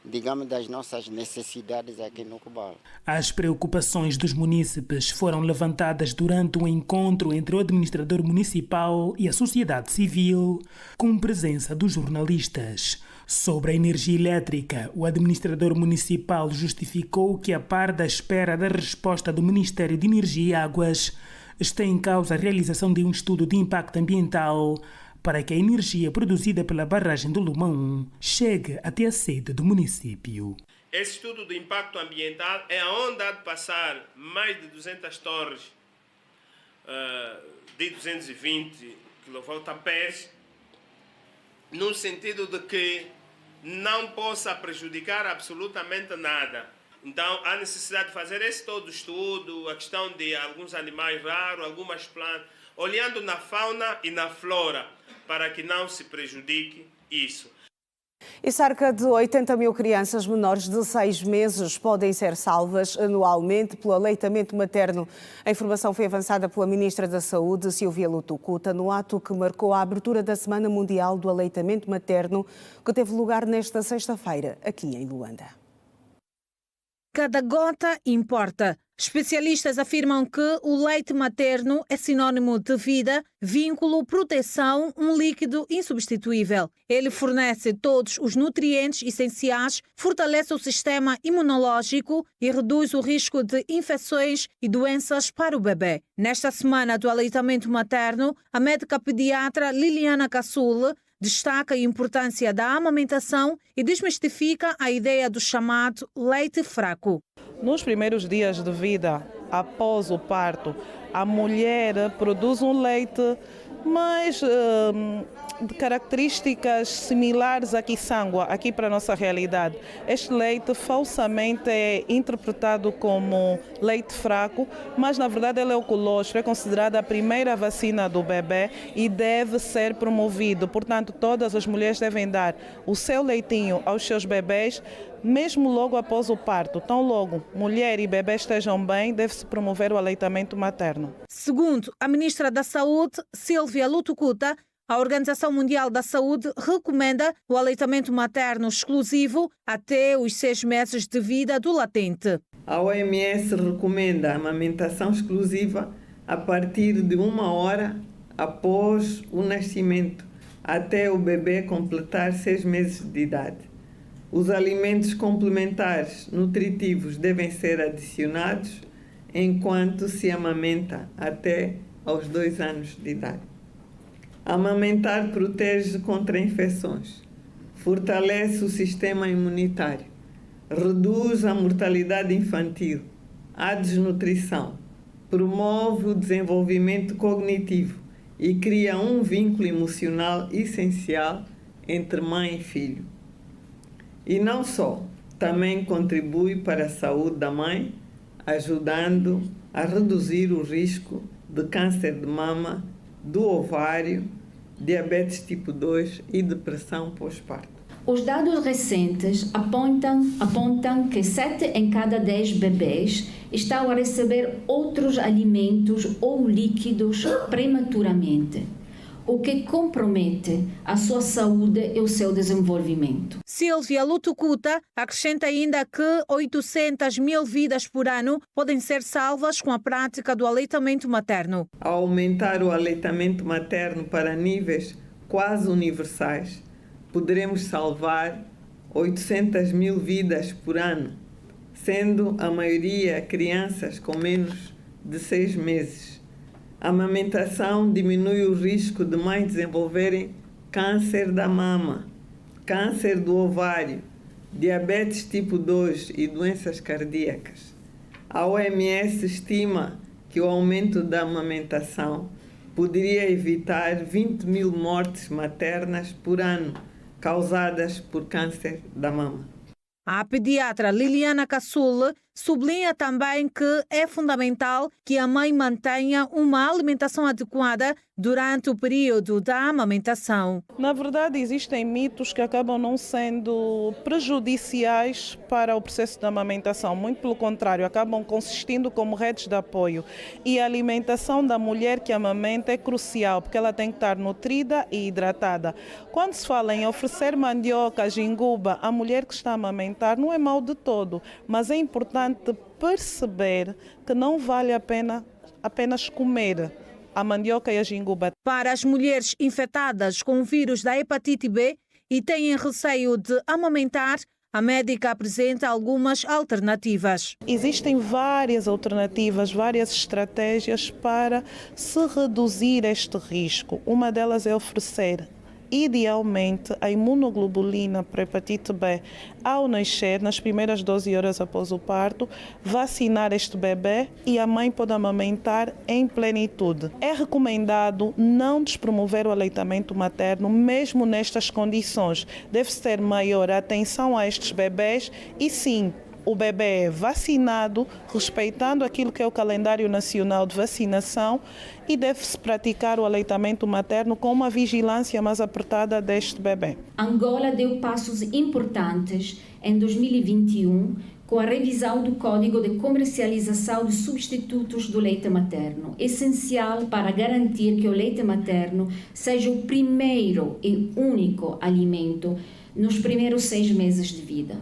digamos, das nossas necessidades aqui no Cubal. As preocupações dos munícipes foram levantadas durante um encontro entre o administrador municipal e a sociedade civil, com presença dos jornalistas. Sobre a energia elétrica, o administrador municipal justificou que, a par da espera da resposta do Ministério de Energia e Águas, está em causa a realização de um estudo de impacto ambiental para que a energia produzida pela barragem do Lumão chegue até a sede do município. Esse estudo de impacto ambiental é onde há de passar mais de 200 torres de 220 kV, no sentido de que não possa prejudicar absolutamente nada. Então, há necessidade de fazer esse todo estudo, a questão de alguns animais raros, algumas plantas, olhando na fauna e na flora, para que não se prejudique isso. E cerca de 80 mil crianças menores de 6 meses podem ser salvas anualmente pelo aleitamento materno. A informação foi avançada pela Ministra da Saúde, Silvia Lutucuta, no ato que marcou a abertura da Semana Mundial do Aleitamento Materno, que teve lugar nesta sexta-feira, aqui em Luanda. Cada gota importa. Especialistas afirmam que o leite materno é sinônimo de vida, vínculo, proteção, um líquido insubstituível. Ele fornece todos os nutrientes essenciais, fortalece o sistema imunológico e reduz o risco de infecções e doenças para o bebê. Nesta semana do aleitamento materno, a médica pediatra Liliana Caçul destaca a importância da amamentação e desmistifica a ideia do chamado leite fraco. Nos primeiros dias de vida, após o parto, a mulher produz um leite mais de características similares à quiçangua, aqui para a nossa realidade. Este leite falsamente é interpretado como leite fraco, mas na verdade ele é o colostro, é considerada a primeira vacina do bebê e deve ser promovido. Portanto, todas as mulheres devem dar o seu leitinho aos seus bebês, mesmo logo após o parto. Tão logo mulher e bebê estejam bem, deve-se promover o aleitamento materno. Segundo a Ministra da Saúde, Silvia Lutucuta, a Organização Mundial da Saúde recomenda o aleitamento materno exclusivo até os 6 meses de vida do latente. A OMS recomenda a amamentação exclusiva a partir de 1 hora após o nascimento, até o bebê completar 6 meses de idade. Os alimentos complementares nutritivos devem ser adicionados enquanto se amamenta até aos 2 anos de idade. Amamentar protege contra infecções, fortalece o sistema imunitário, reduz a mortalidade infantil, a desnutrição, promove o desenvolvimento cognitivo e cria um vínculo emocional essencial entre mãe e filho. E não só, também contribui para a saúde da mãe, ajudando a reduzir o risco de câncer de mama, do ovário, diabetes tipo 2 e depressão pós-parto. Os dados recentes apontam que 7 em cada 10 bebês estão a receber outros alimentos ou líquidos prematuramente. o que compromete a sua saúde e o seu desenvolvimento. Silvia Lutucuta acrescenta ainda que 800 mil vidas por ano podem ser salvas com a prática do aleitamento materno. Ao aumentar o aleitamento materno para níveis quase universais, poderemos salvar 800 mil vidas por ano, sendo a maioria crianças com menos de 6 meses. A amamentação diminui o risco de mães desenvolverem câncer da mama, câncer do ovário, diabetes tipo 2 e doenças cardíacas. A OMS estima que o aumento da amamentação poderia evitar 20 mil mortes maternas por ano causadas por câncer da mama. A pediatra Liliana Casul sublinha também que é fundamental que a mãe mantenha uma alimentação adequada durante o período da amamentação. Na verdade, existem mitos que acabam não sendo prejudiciais para o processo da amamentação. Muito pelo contrário, acabam consistindo como redes de apoio. E a alimentação da mulher que amamenta é crucial, porque ela tem que estar nutrida e hidratada. Quando se fala em oferecer mandioca, ginguba à mulher que está a amamentar, não é mal de todo, mas é importante perceber que não vale a pena apenas comer a mandioca e a ginguba. Para as mulheres infectadas com o vírus da hepatite B e têm receio de amamentar, a médica apresenta algumas alternativas. Existem várias alternativas, várias estratégias para se reduzir este risco. Uma delas é oferecer idealmente a imunoglobulina para hepatite B ao nascer, nas primeiras 12 horas após o parto, vacinar este bebê e a mãe pode amamentar em plenitude. É recomendado não despromover o aleitamento materno, mesmo nestas condições. Deve-se ter maior atenção a estes bebés e sim, o bebê é vacinado, respeitando aquilo que é o calendário nacional de vacinação, e deve-se praticar o aleitamento materno com uma vigilância mais apertada deste bebê. Angola deu passos importantes em 2021 com a revisão do Código de Comercialização de Substitutos do Leite Materno, essencial para garantir que o leite materno seja o primeiro e único alimento nos primeiros 6 meses de vida,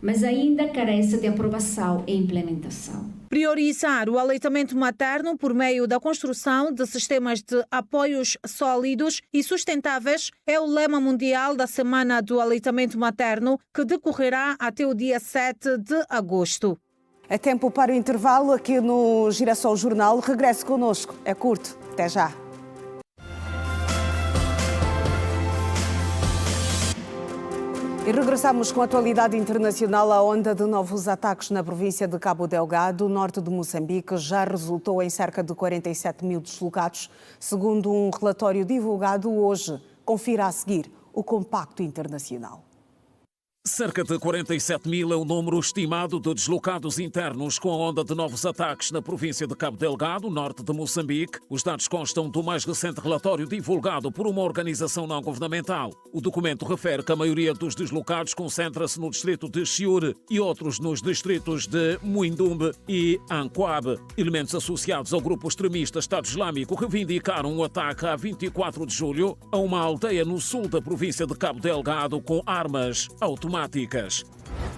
mas ainda carece de aprovação e implementação. Priorizar o aleitamento materno por meio da construção de sistemas de apoios sólidos e sustentáveis é o lema mundial da Semana do Aleitamento Materno, que decorrerá até o dia 7 de agosto. É tempo para o intervalo aqui no Girassol Jornal. Regresse connosco. É curto. Até já. E regressamos com a atualidade internacional. A onda de novos ataques na província de Cabo Delgado, norte de Moçambique, já resultou em cerca de 47 mil deslocados, segundo um relatório divulgado hoje. Confira a seguir o Compacto Internacional. Cerca de 47 mil é o número estimado de deslocados internos com a onda de novos ataques na província de Cabo Delgado, norte de Moçambique. Os dados constam do mais recente relatório divulgado por uma organização não governamental. O documento refere que a maioria dos deslocados concentra-se no distrito de Chiure e outros nos distritos de Muindumbe e Anquabe. Elementos associados ao grupo extremista Estado Islâmico reivindicaram um ataque a 24 de julho a uma aldeia no sul da província de Cabo Delgado com armas automáticas.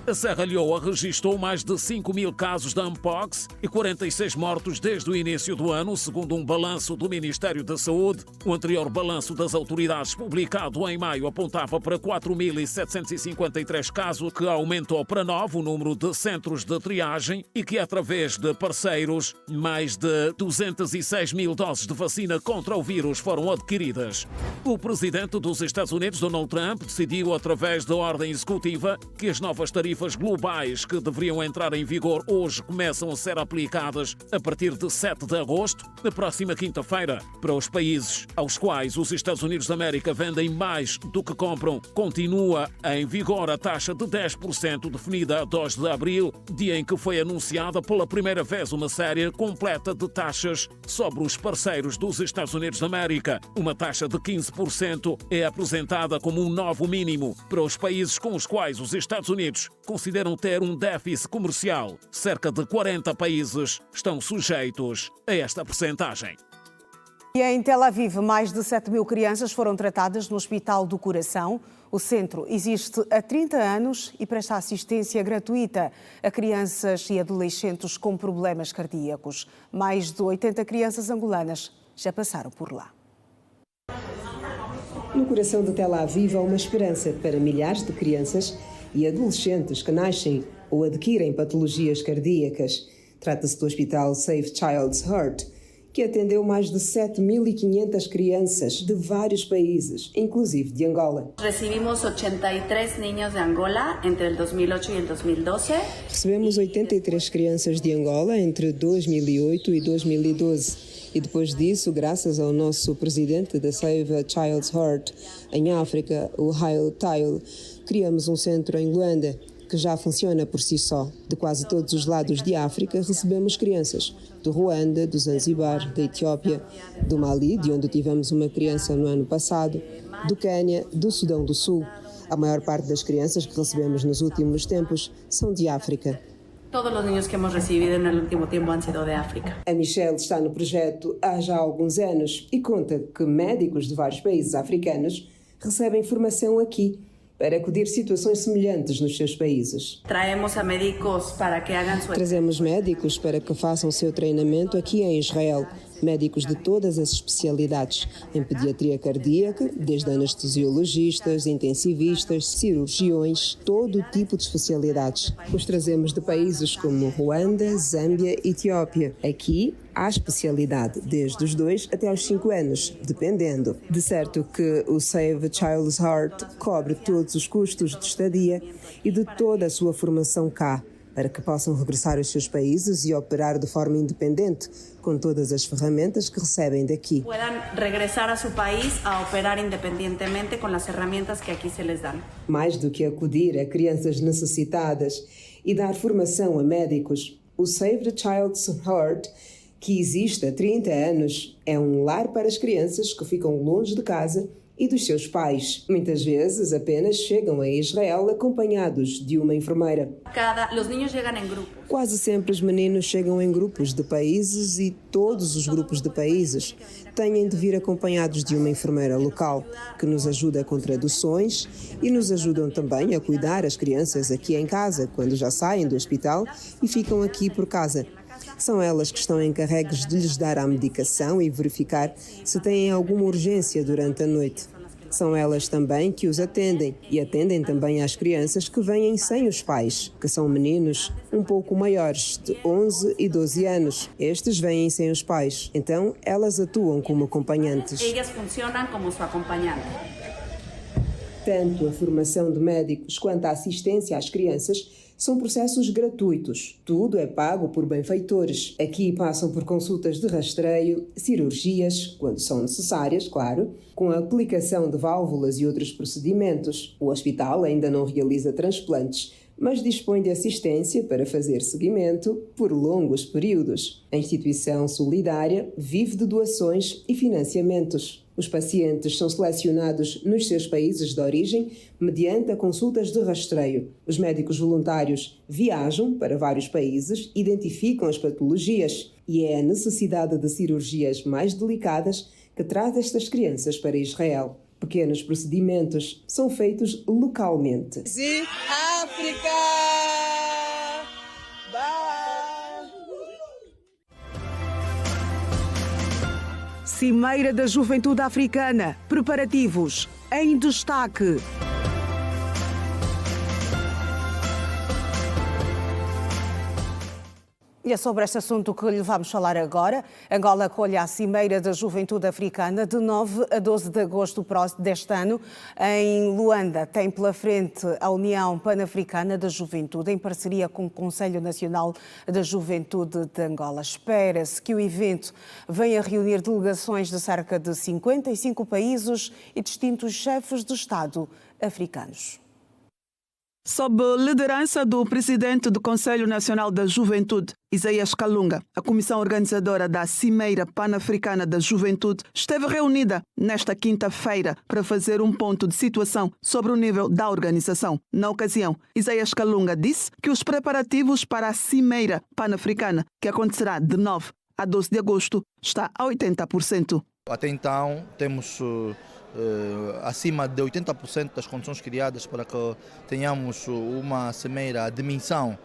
A Serra Leoa registrou mais de 5 mil casos de Mpox e 46 mortos desde o início do ano, segundo um balanço do Ministério da Saúde. O anterior balanço das autoridades, publicado em maio, apontava para 4.753 casos, que aumentou para 9 o número de centros de triagem e que, através de parceiros, mais de 206 mil doses de vacina contra o vírus foram adquiridas. O presidente dos Estados Unidos, Donald Trump, decidiu, através da ordem executiva, que as novas tarifas globais que deveriam entrar em vigor hoje começam a ser aplicadas a partir de 7 de agosto, na próxima quinta-feira. Para os países aos quais os Estados Unidos da América vendem mais do que compram, continua em vigor a taxa de 10% definida a 2 de abril, dia em que foi anunciada pela primeira vez uma série completa de taxas sobre os parceiros dos Estados Unidos da América. Uma taxa de 15% é apresentada como um novo mínimo para os países com os quais os Estados Unidos consideram ter um déficit comercial. Cerca de 40 países estão sujeitos a esta percentagem. E em Tel Aviv, mais de 7.000 crianças foram tratadas no Hospital do Coração. O centro existe há 30 anos e presta assistência gratuita a crianças e adolescentes com problemas cardíacos. Mais de 80 crianças angolanas já passaram por lá. No coração de Tel Aviv há uma esperança para milhares de crianças e adolescentes que nascem ou adquirem patologias cardíacas. Trata-se do Hospital Save Child's Heart, que atendeu mais de 7.500 crianças de vários países, inclusive de Angola. Recebemos 83 niños de Angola entre el 2008 e el 2012. Recebemos 83 crianças de Angola entre 2008 e 2012. E depois disso, graças ao nosso presidente da Save a Child's Heart em África, o Haile Tayle, criamos um centro em Luanda, que já funciona por si só. De quase todos os lados de África recebemos crianças, do Ruanda, do Zanzibar, da Etiópia, do Mali, de onde tivemos uma criança no ano passado, do Quênia, do Sudão do Sul. A maior parte das crianças que recebemos nos últimos tempos são de África. Todos os niños que hemos recibido no último tempo han sido de África. A Michelle está no projeto há já alguns anos e conta que médicos de vários países africanos recebem formação aqui para acudir situações semelhantes nos seus países. Trazemos médicos para que façam seu treinamento aqui em Israel. Médicos de todas as especialidades, em pediatria cardíaca, desde anestesiologistas, intensivistas, cirurgiões, todo tipo de especialidades. Os trazemos de países como Ruanda, Zâmbia e Etiópia. Aqui há especialidade, desde os 2 até aos 5 anos, dependendo. De certo que o Save a Child's Heart cobre todos os custos de estadia e de toda a sua formação cá, para que possam regressar aos seus países e operar de forma independente, com todas as ferramentas que recebem daqui. Puedan regressar a seu país a operar independentemente com as ferramentas que aqui se les dão. Mais do que acudir a crianças necessitadas e dar formação a médicos, o Save the Child's Heart, que existe há 30 anos, é um lar para as crianças que ficam longe de casa e dos seus pais. Muitas vezes apenas chegam a Israel acompanhados de uma enfermeira. Os niños chegam em grupo. Quase sempre os meninos chegam em grupos de países e todos os grupos de países têm de vir acompanhados de uma enfermeira local, que nos ajuda com traduções e nos ajudam também a cuidar as crianças aqui em casa, quando já saem do hospital e ficam aqui por casa. São elas que estão encarregues de lhes dar a medicação e verificar se têm alguma urgência durante a noite. São elas também que os atendem e atendem também às crianças que vêm sem os pais, que são meninos um pouco maiores, de 11 e 12 anos. Estes vêm sem os pais, então elas atuam como acompanhantes. Elas funcionam como seu acompanhante. Tanto a formação de médicos quanto a assistência às crianças são processos gratuitos. Tudo é pago por benfeitores. Aqui passam por consultas de rastreio, cirurgias, quando são necessárias, claro, com a aplicação de válvulas e outros procedimentos. O hospital ainda não realiza transplantes, mas dispõe de assistência para fazer seguimento por longos períodos. A instituição solidária vive de doações e financiamentos. Os pacientes são selecionados nos seus países de origem mediante a consultas de rastreio. Os médicos voluntários viajam para vários países, identificam as patologias e é a necessidade de cirurgias mais delicadas que traz estas crianças para Israel. Pequenos procedimentos são feitos localmente. África! Cimeira da Juventude Africana. Preparativos em destaque. E é sobre este assunto que lhe vamos falar agora. Angola acolhe a Cimeira da Juventude Africana de 9 a 12 de agosto deste ano. Em Luanda tem pela frente a União Pan-Africana da Juventude, em parceria com o Conselho Nacional da Juventude de Angola. Espera-se que o evento venha reunir delegações de cerca de 55 países e distintos chefes de Estado africanos. Sob liderança do presidente do Conselho Nacional da Juventude, Isaías Kalunga, a comissão organizadora da Cimeira Pan-Africana da Juventude esteve reunida nesta quinta-feira para fazer um ponto de situação sobre o nível da organização. Na ocasião, Isaías Kalunga disse que os preparativos para a Cimeira Pan-Africana, que acontecerá de 9 a 12 de agosto, está a 80%. Até então, temos acima de 80% das condições criadas para que tenhamos uma cimeira de dimensão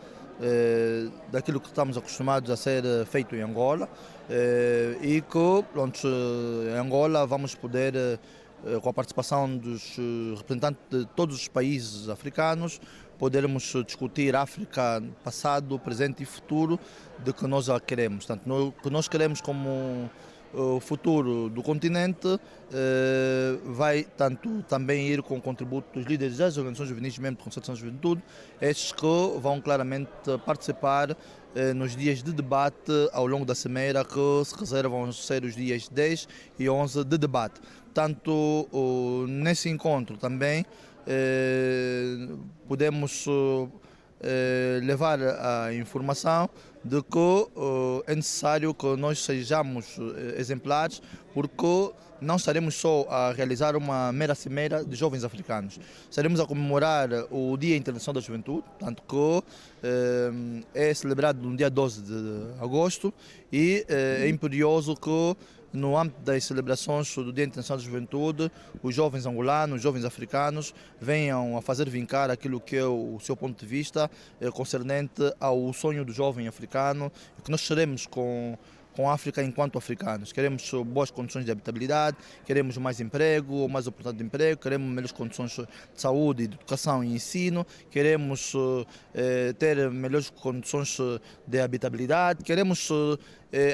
daquilo que estamos acostumados a ser feito em Angola e que pronto, em Angola vamos poder, com a participação dos representantes de todos os países africanos, podermos discutir África passado, presente e futuro de que nós a queremos. Portanto, o que nós queremos como o futuro do continente vai tanto também ir com o contributo dos líderes das organizações juvenis, membros do Conselho de Juventude, estes que vão claramente participar nos dias de debate ao longo da cimeira, que se reservam ser os dias 10 e 11 de debate. Tanto nesse encontro também podemos levar a informação de que é necessário que nós sejamos exemplares, porque não estaremos só a realizar uma mera cimeira de jovens africanos. Estaremos a comemorar o Dia Internacional da Juventude, tanto que é celebrado no dia 12 de agosto e é imperioso que no âmbito das celebrações do Dia Internacional da Juventude, os jovens angolanos, os jovens africanos venham a fazer vincar aquilo que é o seu ponto de vista concernente ao sonho do jovem africano, que nós teremos com a África enquanto africanos. Queremos boas condições de habitabilidade, queremos mais emprego, mais oportunidade de emprego, queremos melhores condições de saúde, de educação e ensino, queremos ter melhores condições de habitabilidade, queremos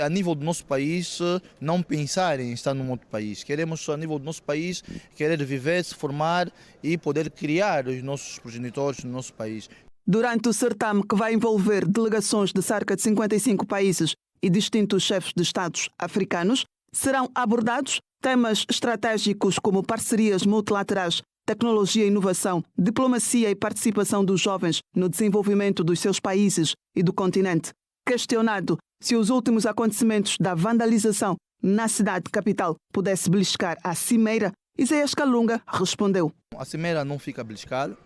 a nível do nosso país não pensar em estar num outro país, queremos a nível do nosso país querer viver, se formar e poder criar os nossos progenitores no nosso país. Durante o certame, que vai envolver delegações de cerca de 55 países e distintos chefes de Estados africanos, serão abordados temas estratégicos como parcerias multilaterais, tecnologia e inovação, diplomacia e participação dos jovens no desenvolvimento dos seus países e do continente. Questionado se os últimos acontecimentos da vandalização na cidade capital pudesse beliscar a cimeira, Isaías Kalunga respondeu: a cimeira não fica beliscada,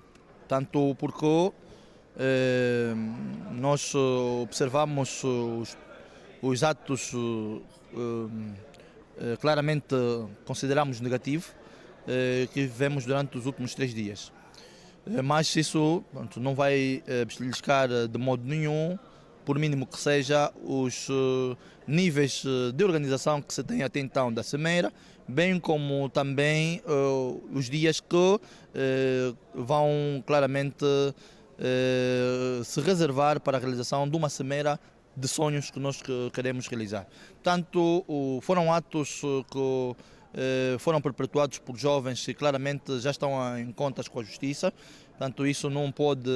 tanto porque nós observamos os atos claramente consideramos negativos que vivemos durante os últimos 3 dias. Mas isso não vai beliscar de modo nenhum, por mínimo que seja, os níveis de organização que se tem até então da cimeira, bem como também os dias que vão claramente se reservar para a realização de uma cimeira de sonhos que nós queremos realizar. Portanto, foram atos que foram perpetuados por jovens que claramente já estão em contas com a justiça. Portanto, isso não pode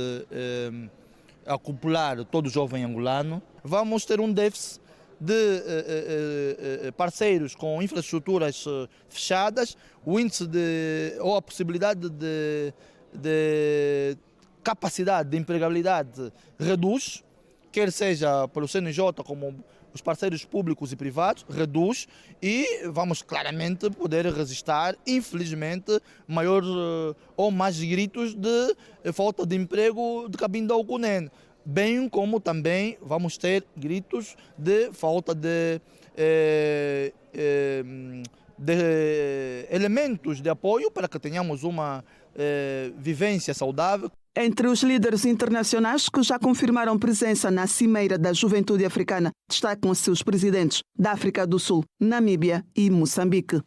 acumular todo jovem angolano. Vamos ter um déficit de parceiros com infraestruturas fechadas, o índice ou a possibilidade de capacidade de empregabilidade reduz, quer seja pelo CNJ como os parceiros públicos e privados, reduz, e vamos claramente poder registrar, infelizmente, maior ou mais gritos de falta de emprego de Cabinda ao Cunene, bem como também vamos ter gritos de falta de elementos de apoio para que tenhamos uma vivência saudável. Entre os líderes internacionais que já confirmaram presença na Cimeira da Juventude Africana, destacam-se os presidentes da África do Sul, Namíbia e Moçambique.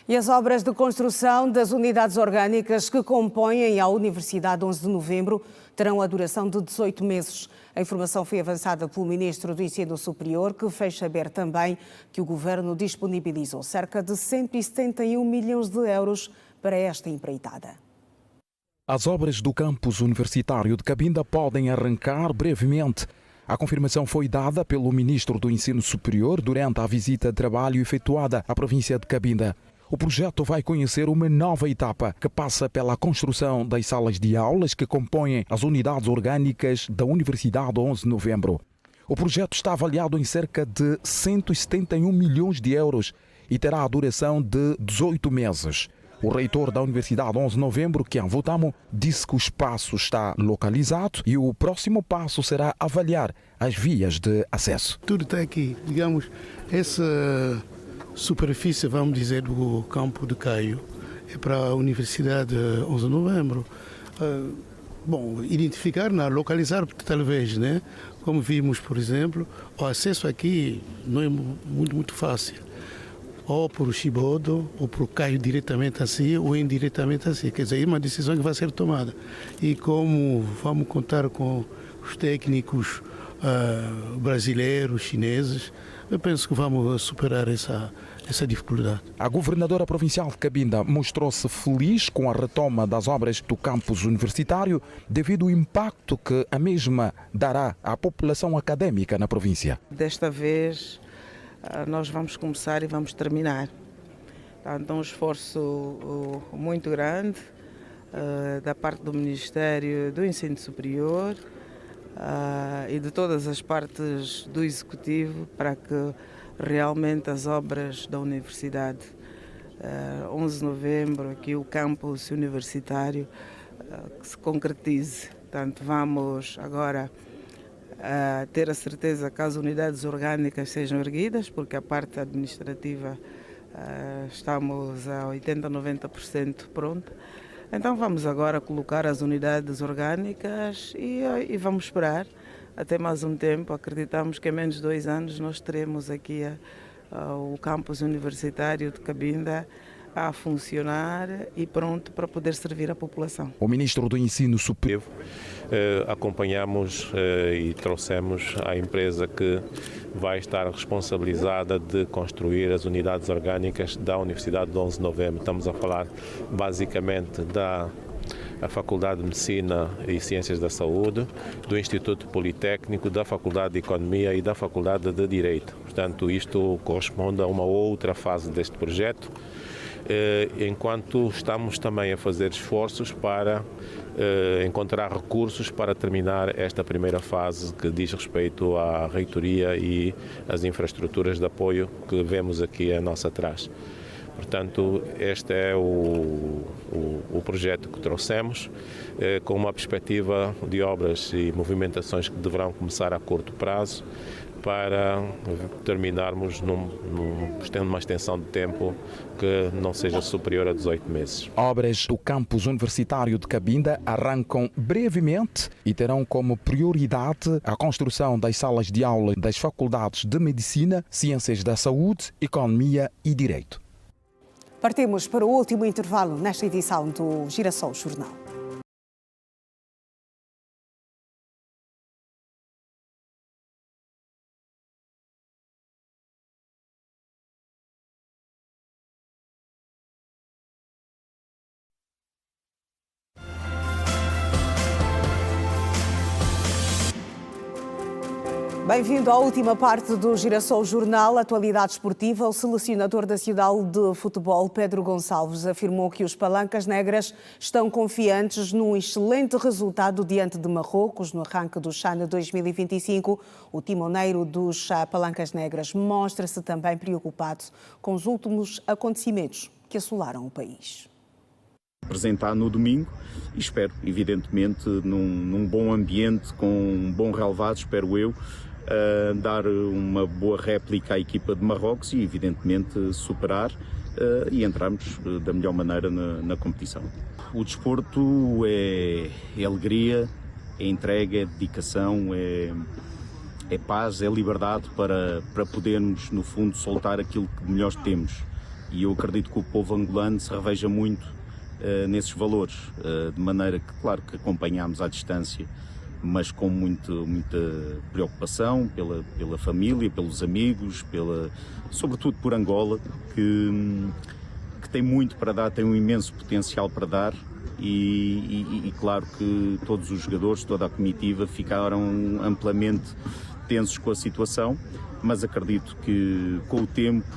E as obras de construção das unidades orgânicas que compõem a Universidade 11 de Novembro terão a duração de 18 meses. A informação foi avançada pelo Ministro do Ensino Superior, que fez saber também que o Governo disponibilizou cerca de 171 milhões de euros para esta empreitada. As obras do campus universitário de Cabinda podem arrancar brevemente. A confirmação foi dada pelo Ministro do Ensino Superior durante a visita de trabalho efetuada à província de Cabinda. O projeto vai conhecer uma nova etapa que passa pela construção das salas de aulas que compõem as unidades orgânicas da Universidade 11 de Novembro. O projeto está avaliado em cerca de 171 milhões de euros e terá a duração de 18 meses. O reitor da Universidade 11 de Novembro, Kian Votamo, disse que o espaço está localizado e o próximo passo será avaliar as vias de acesso. Tudo está aqui, digamos, esse superfície, vamos dizer, do campo de Caio é para a Universidade 11 de Novembro. Bom, identificar, localizar talvez, né? Como vimos, por exemplo, o acesso aqui não é muito fácil. Ou por Chibodo, ou por Caio diretamente assim, ou indiretamente assim. Quer dizer, é uma decisão que vai ser tomada. E como vamos contar com os técnicos brasileiros, chineses, eu penso que vamos superar essa dificuldade. A governadora provincial de Cabinda mostrou-se feliz com a retoma das obras do campus universitário devido ao impacto que a mesma dará à população académica na província. Desta vez nós vamos começar e vamos terminar. Então, um esforço muito grande da parte do Ministério do Ensino Superior e de todas as partes do Executivo para que realmente as obras da Universidade 11 de Novembro, aqui o campus universitário, que se concretize. Portanto, vamos agora ter a certeza que as unidades orgânicas sejam erguidas, porque a parte administrativa estamos a 80%, 90% pronta. Então vamos agora colocar as unidades orgânicas e vamos esperar até mais um tempo. Acreditamos que em menos de 2 anos nós teremos aqui o campus universitário de Cabinda a funcionar e pronto para poder servir a população. O ministro do Ensino Superior acompanhamos e trouxemos a empresa que vai estar responsabilizada de construir as unidades orgânicas da Universidade de 11 de Novembro. Estamos a falar basicamente da Faculdade de Medicina e Ciências da Saúde, do Instituto Politécnico, da Faculdade de Economia e da Faculdade de Direito. Portanto, isto corresponde a uma outra fase deste projeto, enquanto estamos também a fazer esforços para encontrar recursos para terminar esta primeira fase que diz respeito à reitoria e às infraestruturas de apoio que vemos aqui a nossa atrás. Portanto, este é o projeto que trouxemos, com uma perspectiva de obras e movimentações que deverão começar a curto prazo, para terminarmos tendo uma extensão de tempo que não seja superior a 18 meses. Obras do campus universitário de Cabinda arrancam brevemente e terão como prioridade a construção das salas de aula das faculdades de Medicina, Ciências da Saúde, Economia e Direito. Partimos para o último intervalo nesta edição do Girassol Jornal. Bem-vindo à última parte do Girassol Jornal, atualidade esportiva. O selecionador nacional de futebol, Pedro Gonçalves, afirmou que os Palancas Negras estão confiantes num excelente resultado diante de Marrocos no arranque do CHAN 2025. O timoneiro dos Palancas Negras mostra-se também preocupado com os últimos acontecimentos que assolaram o país. Apresentar no domingo e espero, evidentemente, num bom ambiente, com um bom relevado, espero eu, dar uma boa réplica à equipa de Marrocos e, evidentemente, superar e entrarmos da melhor maneira na competição. O desporto é alegria, é entrega, é dedicação, é paz, é liberdade para podermos, no fundo, soltar aquilo que melhor temos. E eu acredito que o povo angolano se reveja muito nesses valores, de maneira que, claro, que acompanhamos à distância, mas com muita preocupação pela família, pelos amigos, sobretudo por Angola, que tem muito para dar, tem um imenso potencial para dar e claro que todos os jogadores, toda a comitiva ficaram amplamente tensos com a situação, mas acredito que com o tempo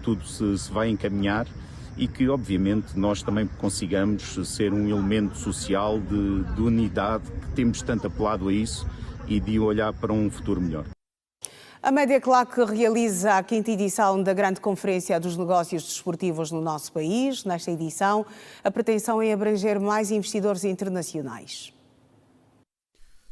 tudo se vai encaminhar e que, obviamente, nós também consigamos ser um elemento social de unidade, que temos tanto apelado a isso, e de olhar para um futuro melhor. A Media Claque realiza a 5ª edição da Grande Conferência dos Negócios Desportivos no nosso país. Nesta edição, a pretensão é abranger mais investidores internacionais.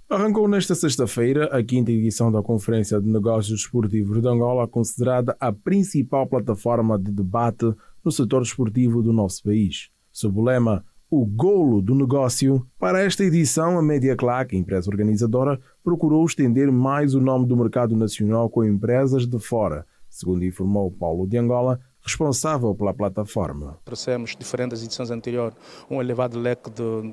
Arrancou nesta sexta-feira a 5ª edição da Conferência de Negócios Desportivos de Angola, considerada a principal plataforma de debate no setor desportivo do nosso país. Sob o lema O Golo do Negócio, para esta edição a Media Claque, empresa organizadora, procurou estender mais o nome do mercado nacional com empresas de fora, segundo informou Paulo de Angola, responsável pela plataforma. Trouxemos diferentes edições anteriores um elevado leque de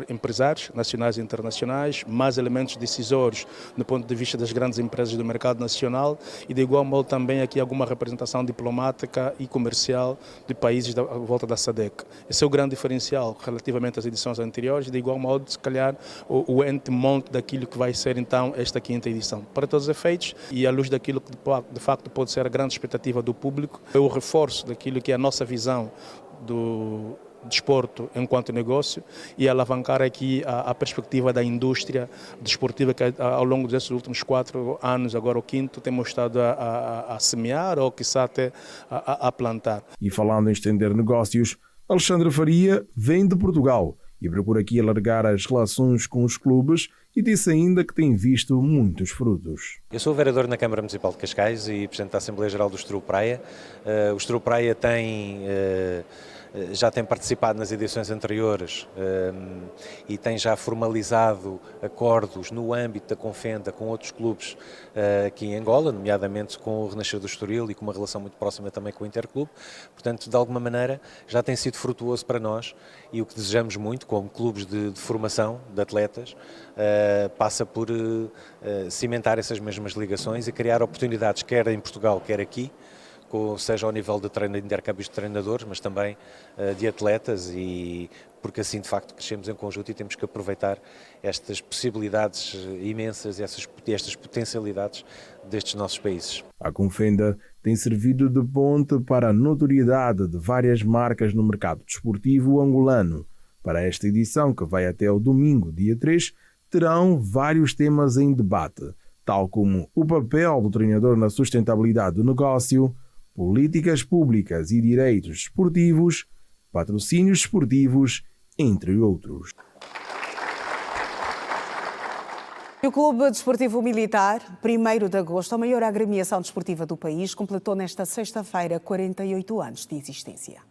empresários nacionais e internacionais, mais elementos decisórios do ponto de vista das grandes empresas do mercado nacional e de igual modo também aqui alguma representação diplomática e comercial de países à volta da SADC. Esse é o grande diferencial relativamente às edições anteriores, de igual modo se calhar o ente monte daquilo que vai ser então esta 5ª edição. Para todos os efeitos e à luz daquilo que de facto pode ser a grande expectativa do público, é o reforço daquilo que é a nossa visão do desporto enquanto negócio e alavancar aqui a perspectiva da indústria desportiva que ao longo desses últimos 4 anos, agora o 5º, temos estado a semear ou quiçá até a plantar. E falando em estender negócios, Alexandre Faria vem de Portugal e procura aqui alargar as relações com os clubes e disse ainda que tem visto muitos frutos. Eu sou vereador na Câmara Municipal de Cascais e Presidente da Assembleia Geral do Estoril Praia. O Estoril Praia já tem participado nas edições anteriores e tem já formalizado acordos no âmbito da Confenda com outros clubes aqui em Angola, nomeadamente com o Renascer do Estoril e com uma relação muito próxima também com o Interclube. Portanto, de alguma maneira, já tem sido frutuoso para nós e o que desejamos muito, como clubes de formação de atletas, passa por cimentar essas mesmas ligações e criar oportunidades, quer em Portugal, quer aqui, seja ao nível de intercâmbios de treinadores, mas também de atletas, e porque assim de facto crescemos em conjunto e temos que aproveitar estas possibilidades imensas e estas potencialidades destes nossos países. A Confenda tem servido de ponte para a notoriedade de várias marcas no mercado desportivo angolano. Para esta edição, que vai até o domingo, dia 3, terão vários temas em debate, tal como o papel do treinador na sustentabilidade do negócio, políticas públicas e direitos desportivos, patrocínios desportivos, entre outros. O Clube Desportivo Militar, 1º de agosto, a maior agremiação desportiva do país, completou nesta sexta-feira 48 anos de existência.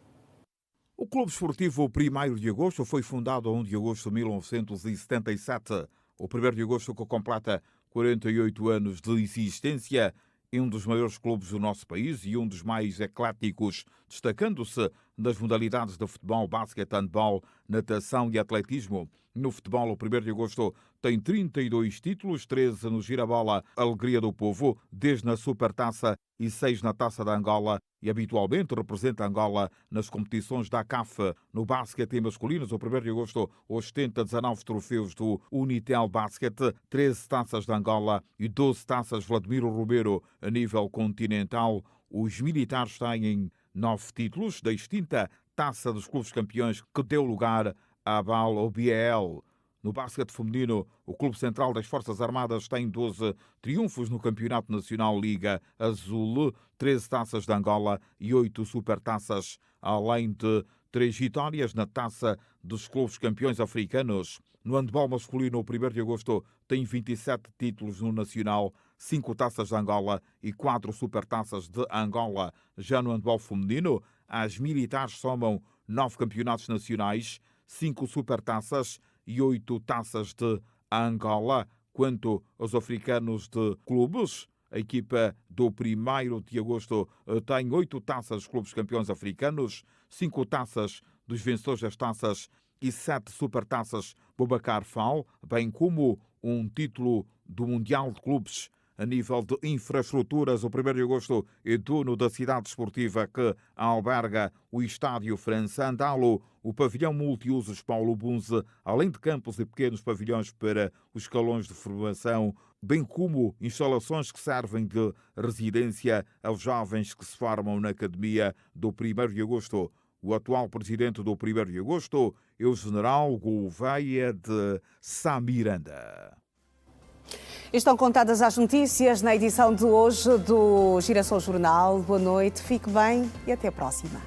O Clube Desportivo 1º de agosto foi fundado a 1 de agosto de 1977. O 1º de agosto que completa 48 anos de existência, é um dos maiores clubes do nosso país e um dos mais ecléticos, destacando-se nas modalidades de futebol, basquete, handball, natação e atletismo. No futebol, o 1º de agosto tem 32 títulos, 13 no Girabola Alegria do Povo, 10 na Supertaça e 6 na Taça da Angola, e habitualmente representa Angola nas competições da CAF. No basquete masculinos, o 1º de agosto ostenta 19 troféus do Unitel Basket, 13 taças de Angola e 12 taças Vladimiro Ribeiro a nível continental. Os militares têm 9 títulos da extinta Taça dos Clubes Campeões, que deu lugar à BAL. No basquete feminino, o Clube Central das Forças Armadas tem 12 triunfos no Campeonato Nacional Liga Azul, 13 taças de Angola e 8 supertaças, além de 3 vitórias na Taça dos Clubes Campeões Africanos. No handball masculino, o 1º de agosto tem 27 títulos no Nacional, 5 taças de Angola e 4 supertaças de Angola. Já no handball feminino, as militares somam 9 campeonatos nacionais, 5 supertaças e 8 taças de Angola. Quanto aos africanos de clubes, a equipa do 1º de agosto tem 8 taças dos clubes campeões africanos, 5 taças dos vencedores das taças e 7 supertaças Boubacar Fall, bem como um título do Mundial de Clubes. A nível de infraestruturas, o 1º de agosto é dono da cidade desportiva que alberga o Estádio França Andalo, o pavilhão multiusos Paulo Bunze, além de campos e pequenos pavilhões para os escalões de formação, bem como instalações que servem de residência aos jovens que se formam na Academia do 1º de agosto. O atual presidente do 1º de agosto é o general Gouveia de Sá Miranda. Estão contadas as notícias na edição de hoje do Girassol Jornal. Boa noite, fique bem e até a próxima.